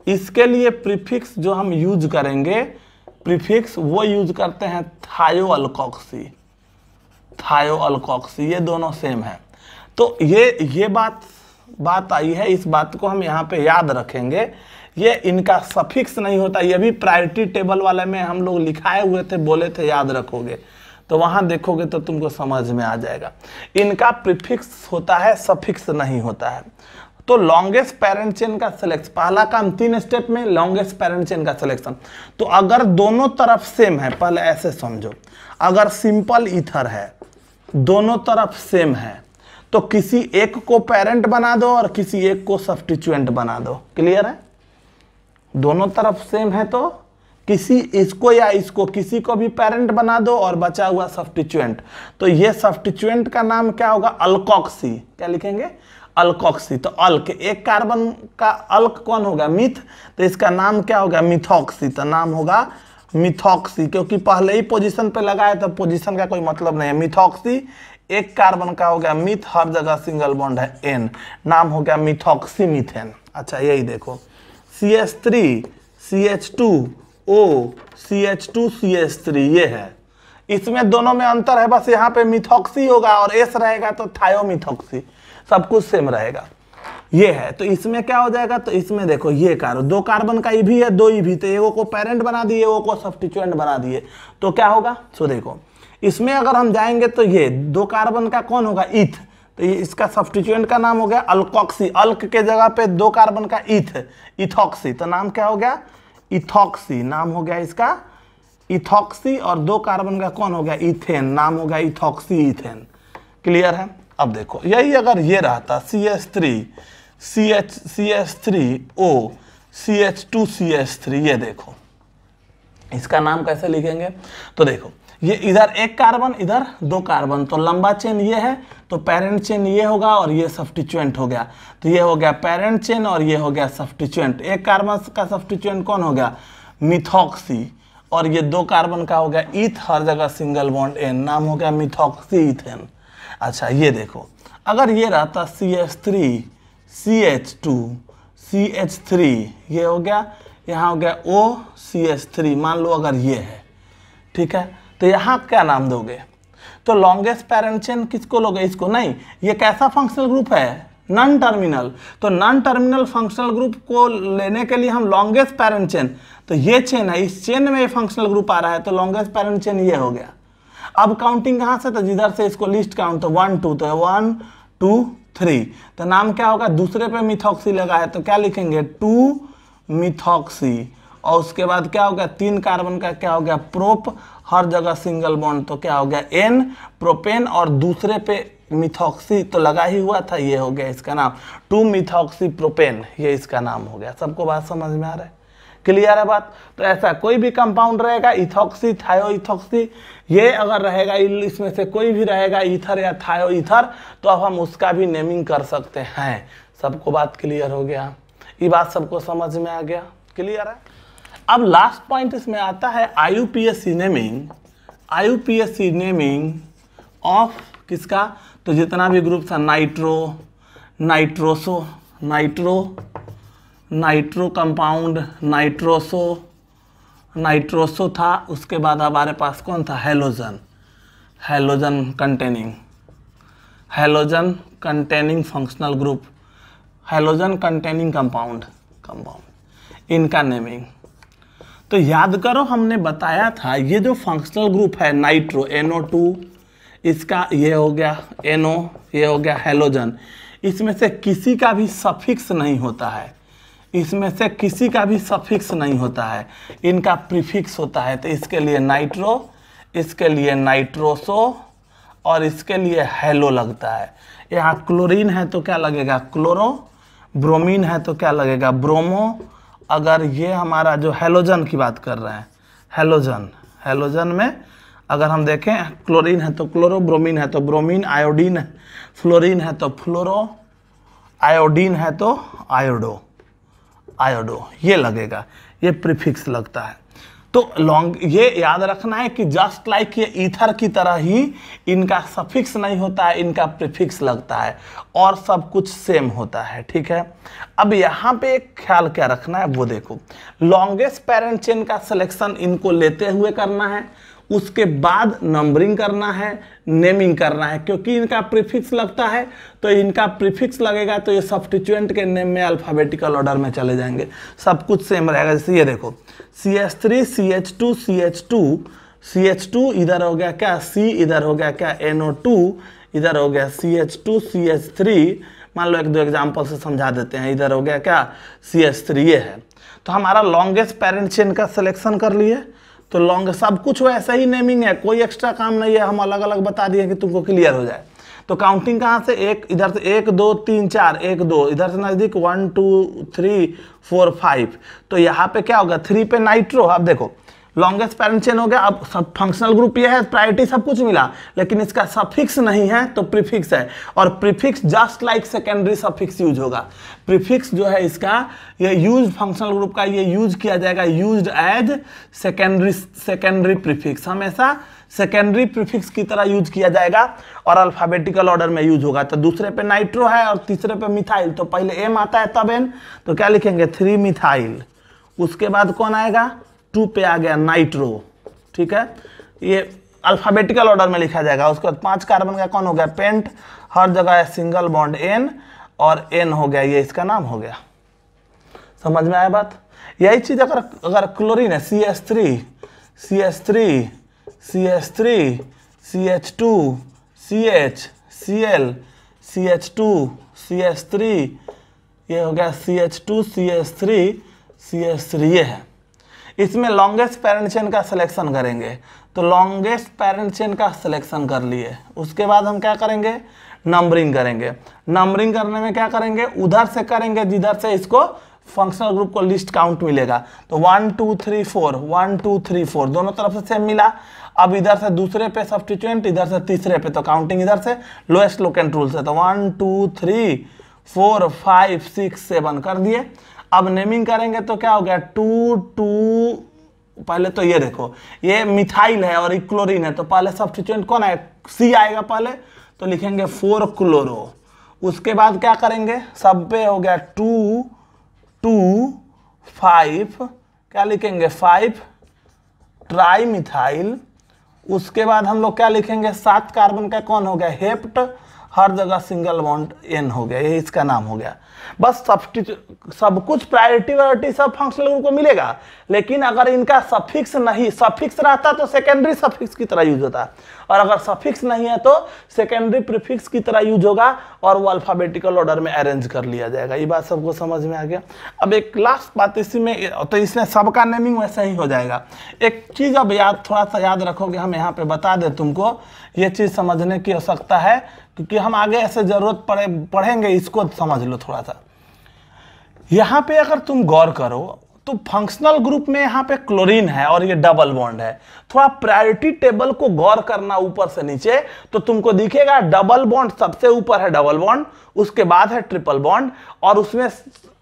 इसके लिए प्रीफिक्स जो हम यूज करेंगे, प्रीफिक्स वो यूज करते हैं थायो अल्कोक्सी, ये दोनों सेम है। तो ये बात आई है, इस बात को हम यहाँ पे याद रखेंगे। ये इनका सफिक्स नहीं होता। ये भी प्रायोरिटी टेबल वाले में हम लोग लिखाए हुए थे, बोले थे, याद रखोगे तो वहां देखोगे तो तुमको समझ में आ जाएगा। इनका प्रीफिक्स होता है, सफिक्स नहीं होता है। तो लॉन्गेस्ट पेरेंट चेन का सिलेक्शन, पहला काम 3 स्टेप में लॉन्गेस्ट पेरेंट चेन का सिलेक्शन। तो अगर दोनों तरफ सेम है, पहले ऐसे समझो, अगर सिंपल ईथर है, दोनों तरफ सेम है, तो किसी एक को पेरेंट बना दो और किसी एक को सब्स्टिट्यूएंट बना दो। क्लियर है? दोनों तरफ सेम है तो किसी इसको या इसको, किसी को भी पेरेंट बना दो और बचा हुआ सब्स्टिट्यूएंट। तो ये सब्स्टिट्यूएंट का नाम क्या होगा? अल्कोक्सी। क्या लिखेंगे? अल्कोक्सी। तो अल्क, एक कार्बन का अल्क कौन होगा? मिथ, तो इसका नाम क्या होगा? मिथॉक्सी। तो नाम होगा मिथॉक्सी, क्योंकि पहले ही पोजीशन पे लगा है तो पोजीशन का कोई मतलब नहीं है। मिथॉक्सी, एक कार्बन का हो गया मिथ, हर जगह सिंगल बॉन्ड है एन, नाम हो गया मिथॉक्सी मीथेन। अच्छा यही देखो, CH3 CH2O CH2 CH3 ये है। इसमें दोनों में अंतर है, बस यहाँ पे मिथॉक्सी होगा और एस रहेगा तो थायोमिथॉक्सी, सब कुछ सेम रहेगा। ये है, तो इसमें क्या हो जाएगा? तो इसमें देखो ये कार्बन, 2 कार्बन का ईभी है, 2 ईभी, तो एगो को पेरेंट बना दिए, एगो को सब्स्टिट्यूएंट बना दिए, तो क्या होगा? सो देखो इसमें अगर हम जाएंगे तो ये 2 कार्बन का कौन होगा? ईथ, तो ये इसका सब्स्टिट्यूएंट का नाम हो गया अल्कोक्सी। अल्क के जगह पे 2 कार्बन का ईथ, इथॉक्सी, तो नाम क्या हो गया? इथॉक्सी, नाम हो गया इसका इथॉक्सी। और 2 कार्बन का कौन हो गया? इथेन, नाम हो गया इथॉक्सी इथेन। क्लियर है? अब देखो यही अगर ये रहता CH3 CH3O CH2 CH3, ये देखो इसका नाम कैसे लिखेंगे? तो देखो ये इधर 1 कार्बन, इधर 2 कार्बन, तो लंबा चेन ये है, तो पेरेंट चेन ये होगा और ये सब्स्टिट्यूएंट हो गया। तो ये हो गया पेरेंट चेन और ये हो गया सब्स्टिट्यूएंट। 1 कार्बन का सब्स्टिट्यूएंट कौन हो गया? मिथॉक्सी। और ये 2 कार्बन का हो गया ईथ, हर जगह सिंगल बॉन्ड एन, नाम हो गया मिथॉक्सी इथेन। अच्छा ये देखो अगर ये रहता CH3 CH2 CH3, ये हो गया, यहाँ हो गया O CH3, मान लो अगर ये है, ठीक है, तो यहाँ क्या नाम दोगे? तो लॉन्गेस्ट पेरेंट चेन किसको लोगे? इसको नहीं। ये कैसा फंक्शनल ग्रुप है? Non terminal. तो नॉन टर्मिनल फंक्शनल ग्रुप को लेने के लिए हम लॉन्गेस्ट पेरेंट चेन, तो ये चेन है, इस चेन में ये फंक्शनल ग्रुप आ रहा है, तो लॉन्गेस्ट पेरेंट चेन ये हो गया। अब काउंटिंग कहाँ से? तो जिधर से इसको लिस्ट काउंट, तो 1 2, तो 1 2 3, तो नाम क्या होगा? दूसरे पे मिथॉक्सी लगा है तो क्या लिखेंगे? 2 मिथॉक्सी। और उसके बाद क्या हो गया? 3 कार्बन का क्या हो गया? प्रोप, हर जगह सिंगल बॉन्ड, तो क्या हो गया? एन प्रोपेन, और दूसरे पे मिथॉक्सी तो लगा ही हुआ था, ये हो गया इसका नाम 2 मिथॉक्सी प्रोपेन, ये इसका नाम हो गया। सबको बात समझ में आ रहा है? क्लियर है बात? तो ऐसा कोई भी कंपाउंड रहेगा, इथॉक्सी, थायो इथॉक्सी, ये अगर रहेगा, इसमें से कोई भी रहेगा, ईथर या थायो ईथर, तो अब हम उसका भी नेमिंग कर सकते हैं। सबको बात क्लियर हो गया? ये बात सबको समझ में आ गया? क्लियर है? अब लास्ट पॉइंट इसमें आता है IUPAC naming. IUPAC naming of किसका? तो जितना भी ग्रुप था, nitro, nitroso, nitro compound, nitroso था। उसके बाद हमारे पास कौन था? Halogen, halogen containing functional group, halogen containing compound, इनका नेमिंग। तो याद करो हमने बताया था ये जो फंक्शनल ग्रुप है नाइट्रो, NO2, इसका ये हो गया NO, ये हो गया हेलोजन, इसमें से किसी का भी सफिक्स नहीं होता है, इसमें से किसी का भी सफिक्स नहीं होता है, इनका प्रीफिक्स होता है। तो इसके लिए नाइट्रो, इसके लिए नाइट्रोसो और इसके लिए हेलो लगता है। यहाँ क्लोरीन है तो क्या लगेगा? क्लोरो, ब्रोमीन है तो क्या लगेगा? ब्रोमो। अगर ये हमारा जो हेलोजन की बात कर रहे हैं, हेलोजन में अगर हम देखें, क्लोरीन है तो क्लोरो, ब्रोमीन है तो ब्रोमीन, आयोडीन, फ्लोरीन है तो फ्लोरो, आयोडीन है तो आयोडो, ये लगेगा, ये प्रीफिक्स लगता है। तो ये याद रखना है कि जस्ट लाइक ये ईथर की तरह ही इनका सफिक्स नहीं होता है, इनका प्रीफिक्स लगता है और सब कुछ सेम होता है। ठीक है, अब यहाँ पे एक ख्याल क्या रखना है वो देखो, लॉन्गेस्ट पेरेंट चेन का सिलेक्शन इनको लेते हुए करना है, उसके बाद नंबरिंग करना है, नेमिंग करना है। क्योंकि इनका प्रीफिक्स लगता है तो इनका प्रीफिक्स लगेगा तो ये सब्स्टिट्यूएंट के नेम में अल्फाबेटिकल ऑर्डर में चले जाएंगे, सब कुछ सेम रहेगा। जैसे ये देखो CH3 CH2 CH2 CH2 इधर हो गया क्या C, इधर हो गया क्या NO2, इधर हो गया CH2 CH3, मान लो एक दो एग्जाम्पल से समझा देते हैं। इधर हो गया क्या CH3, ये है। तो हमारा लॉन्गेस्ट पेरेंट चेन का सिलेक्शन कर लिए, तो लॉन्ग सब कुछ वैसा ही नेमिंग है, कोई एक्स्ट्रा काम नहीं है, हम अलग अलग बता दिए कि तुमको क्लियर हो जाए। तो काउंटिंग कहाँ से, एक इधर से 1 2 3 4, 1 2 इधर से नजदीक 1 2 3 4 5। तो यहाँ पे क्या होगा 3 पे नाइट्रो। अब देखो लॉन्गेस्ट पेरेंट चेन हो गया, अब सब फंक्शनल ग्रुप ये है, प्रायोरिटी सब कुछ मिला, लेकिन इसका सफिक्स नहीं है तो प्रीफिक्स है। और prefix just like secondary suffix use होगा। प्रीफिक्स जो है इसका ये यूज फंक्शनल ग्रुप का ये यूज किया जाएगा, यूज्ड एज सेकेंडरी प्रीफिक्स, हमेशा सेकेंडरी प्रीफिक्स की तरह यूज किया जाएगा और अल्फाबेटिकल ऑर्डर में यूज होगा। तो दूसरे पे नाइट्रो है और तीसरे पे मिथाइल, तो पहले एम आता है तब एन, तो क्या लिखेंगे 3 मिथाइल। उसके बाद कौन आएगा 2 पे आ गया नाइट्रो, ठीक है, ये अल्फाबेटिकल ऑर्डर में लिखा जाएगा। उसके बाद 5 कार्बन का कौन हो गया पेंट, हर जगह है सिंगल बॉन्ड एन और एन हो गया, ये इसका नाम हो गया। समझ में आया बात। यही चीज अगर क्लोरीन है CH3 CH3 CH3 CH2 CH Cl CH2 CH3, ये हो गया CH2 CH3 CH3, ये है। इसमें लॉन्गेस्ट पेरेंट चेन का सिलेक्शन करेंगे, तो लॉन्गेस्ट पेरेंट चेन का सिलेक्शन कर लिए। उसके बाद हम क्या करेंगे नंबरिंग करेंगे। नंबरिंग करने में क्या करेंगे उधर से करेंगे जिधर से इसको फंक्शनल ग्रुप को लिस्ट काउंट मिलेगा। तो 1 2 3 4 1 2 3 4 दोनों तरफ से सेम मिला। अब इधर से दूसरे पे सब्स्टिट्यूएंट, इधर से तीसरे पे, तो काउंटिंग इधर से लोएस्ट लोकेंट रूल से, तो 1 2 3 4 5 6 7 कर दिए। अब नेमिंग करेंगे तो क्या हो गया 2 2, पहले तो ये देखो ये मिथाइल है और ये क्लोरीन है, तो पहले सब्स्टिट्यूएंट कौन है C आएगा पहले, तो लिखेंगे 4 क्लोरो। उसके बाद क्या करेंगे सब पे हो गया 2 2 5, क्या लिखेंगे 5 ट्राई मिथाइल। उसके बाद हम लोग क्या लिखेंगे 7 कार्बन का कौन हो गया हेप्ट, हर जगह सिंगल बॉन्ड एन हो गया, ये इसका नाम हो गया। बस सब कुछ प्रायोरिटी वायोरिटी सब फंक्शनल ग्रुप को मिलेगा, लेकिन अगर इनका सफिक्स नहीं, सफिक्स रहता तो सेकेंडरी सफिक्स की तरह यूज होता, और अगर सफिक्स नहीं है तो सेकेंडरी प्रीफिक्स की तरह यूज होगा और वो अल्फाबेटिकल ऑर्डर में अरेंज कर लिया जाएगा। ये बात सबको समझ में आ गया। अब एक लास्ट बात इसी में, तो इसमें सबका नेमिंग वैसा ही हो जाएगा। एक चीज अब थोड़ा सा याद रखोगे, हम यहाँ पे बता दे तुमको, ये चीज समझने की आवश्यकता है क्योंकि हम आगे ऐसे जरूरत पढ़ेंगे, इसको समझ लो थोड़ा सा। यहाँ पे अगर तुम गौर करो तो फंक्शनल ग्रुप में यहाँ पे क्लोरीन है और ये डबल बॉन्ड है। थोड़ा प्रायोरिटी टेबल को गौर करना ऊपर से नीचे, तो तुमको दिखेगा डबल बॉन्ड सबसे ऊपर है, डबल बॉन्ड, उसके बाद है ट्रिपल बॉन्ड, और उसमें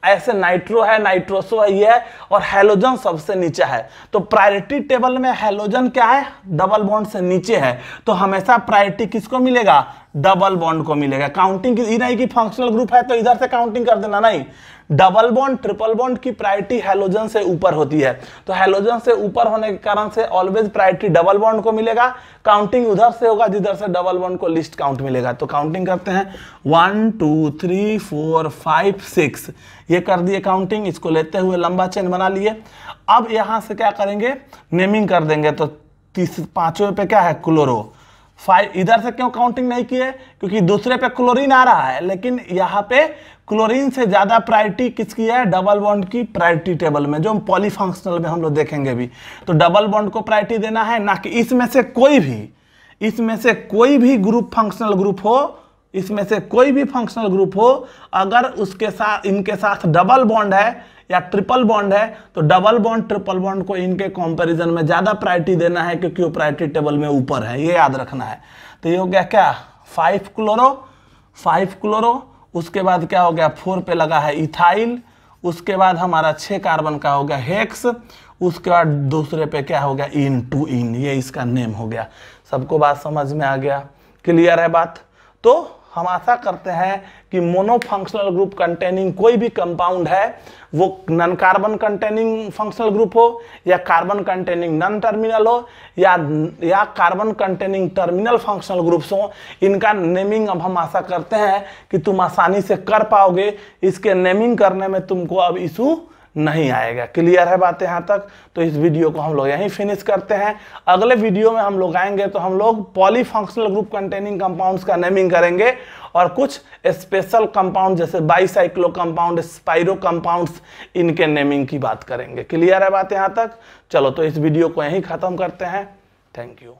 ऐसे नाइट्रो है, नाइट्रोसो है, ये है, और हेलोजन सबसे नीचे है। तो प्रायोरिटी टेबल में हेलोजन क्या है डबल बॉन्ड से नीचे है, तो हमेशा प्रायोरिटी किसको मिलेगा डबल बॉन्ड को मिलेगा। काउंटिंग की नहीं कि फंक्शनल ग्रुप है तो इधर से काउंटिंग कर देना, नहीं, डबल बॉन्ड ट्रिपल बॉन्ड की प्रायोरिटी हेलोजन से ऊपर होती है, तो हेलोजन से ऊपर होने के कारण से ऑलवेज प्रायोरिटी डबल बॉन्ड को मिलेगा। काउंटिंग उधर से होगा जिधर से डबल बॉन्ड को लिस्ट काउंट मिलेगा। तो काउंटिंग करते हैं 1 2 3 4 5 6, ये कर दिए काउंटिंग। इसको लेते हुए लंबा चेन बना लिए। अब यहां से क्या करेंगे नेमिंग कर देंगे, तो 5वें पे क्या है क्लोरो। 5 इधर से क्यों काउंटिंग नहीं किए क्योंकि दूसरे पे क्लोरीन आ रहा है, लेकिन यहाँ पे क्लोरीन से ज्यादा प्रायोरिटी किसकी है डबल बॉन्ड की प्रायोरिटी टेबल में, जो पॉलीफंक्शनल में हम लोग देखेंगे भी। तो डबल बॉन्ड को प्रायोरिटी देना है, ना कि इसमें से कोई भी ग्रुप फंक्शनल ग्रुप हो, इसमें से कोई भी फंक्शनल ग्रुप हो, अगर उसके साथ इनके साथ डबल बॉन्ड है या ट्रिपल बॉन्ड है, तो डबल बॉन्ड ट्रिपल बॉन्ड को इनके कंपैरिजन में ज्यादा प्रायोरिटी देना है क्योंकि वो प्रायोरिटी टेबल में ऊपर है, ये याद रखना है। तो ये हो गया क्या 5 क्लोरो। उसके बाद क्या हो गया 4 पे लगा है इथाइल। उसके बाद हमारा 6 कार्बन का हो गया हेक्स। उसके बाद दूसरे पे क्या हो गया इन, 2 इन, ये इसका नेम हो गया। सबको बात समझ में आ गया, क्लियर है बात। तो हम आशा करते हैं कि मोनो फंक्शनल ग्रुप कंटेनिंग कोई भी कंपाउंड है, वो non carbon containing functional group हो या कार्बन कंटेनिंग नॉन टर्मिनल हो या carbon containing terminal functional groups हो, इनका नेमिंग अब हम आशा करते हैं कि तुम आसानी से कर पाओगे। इसके नेमिंग करने में तुमको अब इशू नहीं आएगा। क्लियर है बात यहाँ तक? तो इस वीडियो को हम लोग यहीं फिनिश करते हैं। अगले वीडियो में हम लोग आएंगे तो हम लोग पॉलीफंक्शनल ग्रुप कंटेनिंग कंपाउंड्स का नेमिंग करेंगे और कुछ स्पेशल कंपाउंड जैसे बाईसाइक्लो कंपाउंड, स्पाइरो कंपाउंड्स, इनके नेमिंग की बात करेंगे। क्लियर है बात यहाँ तक? चलो तो इस वीडियो को यहीं खत्म करते हैं। Thank you.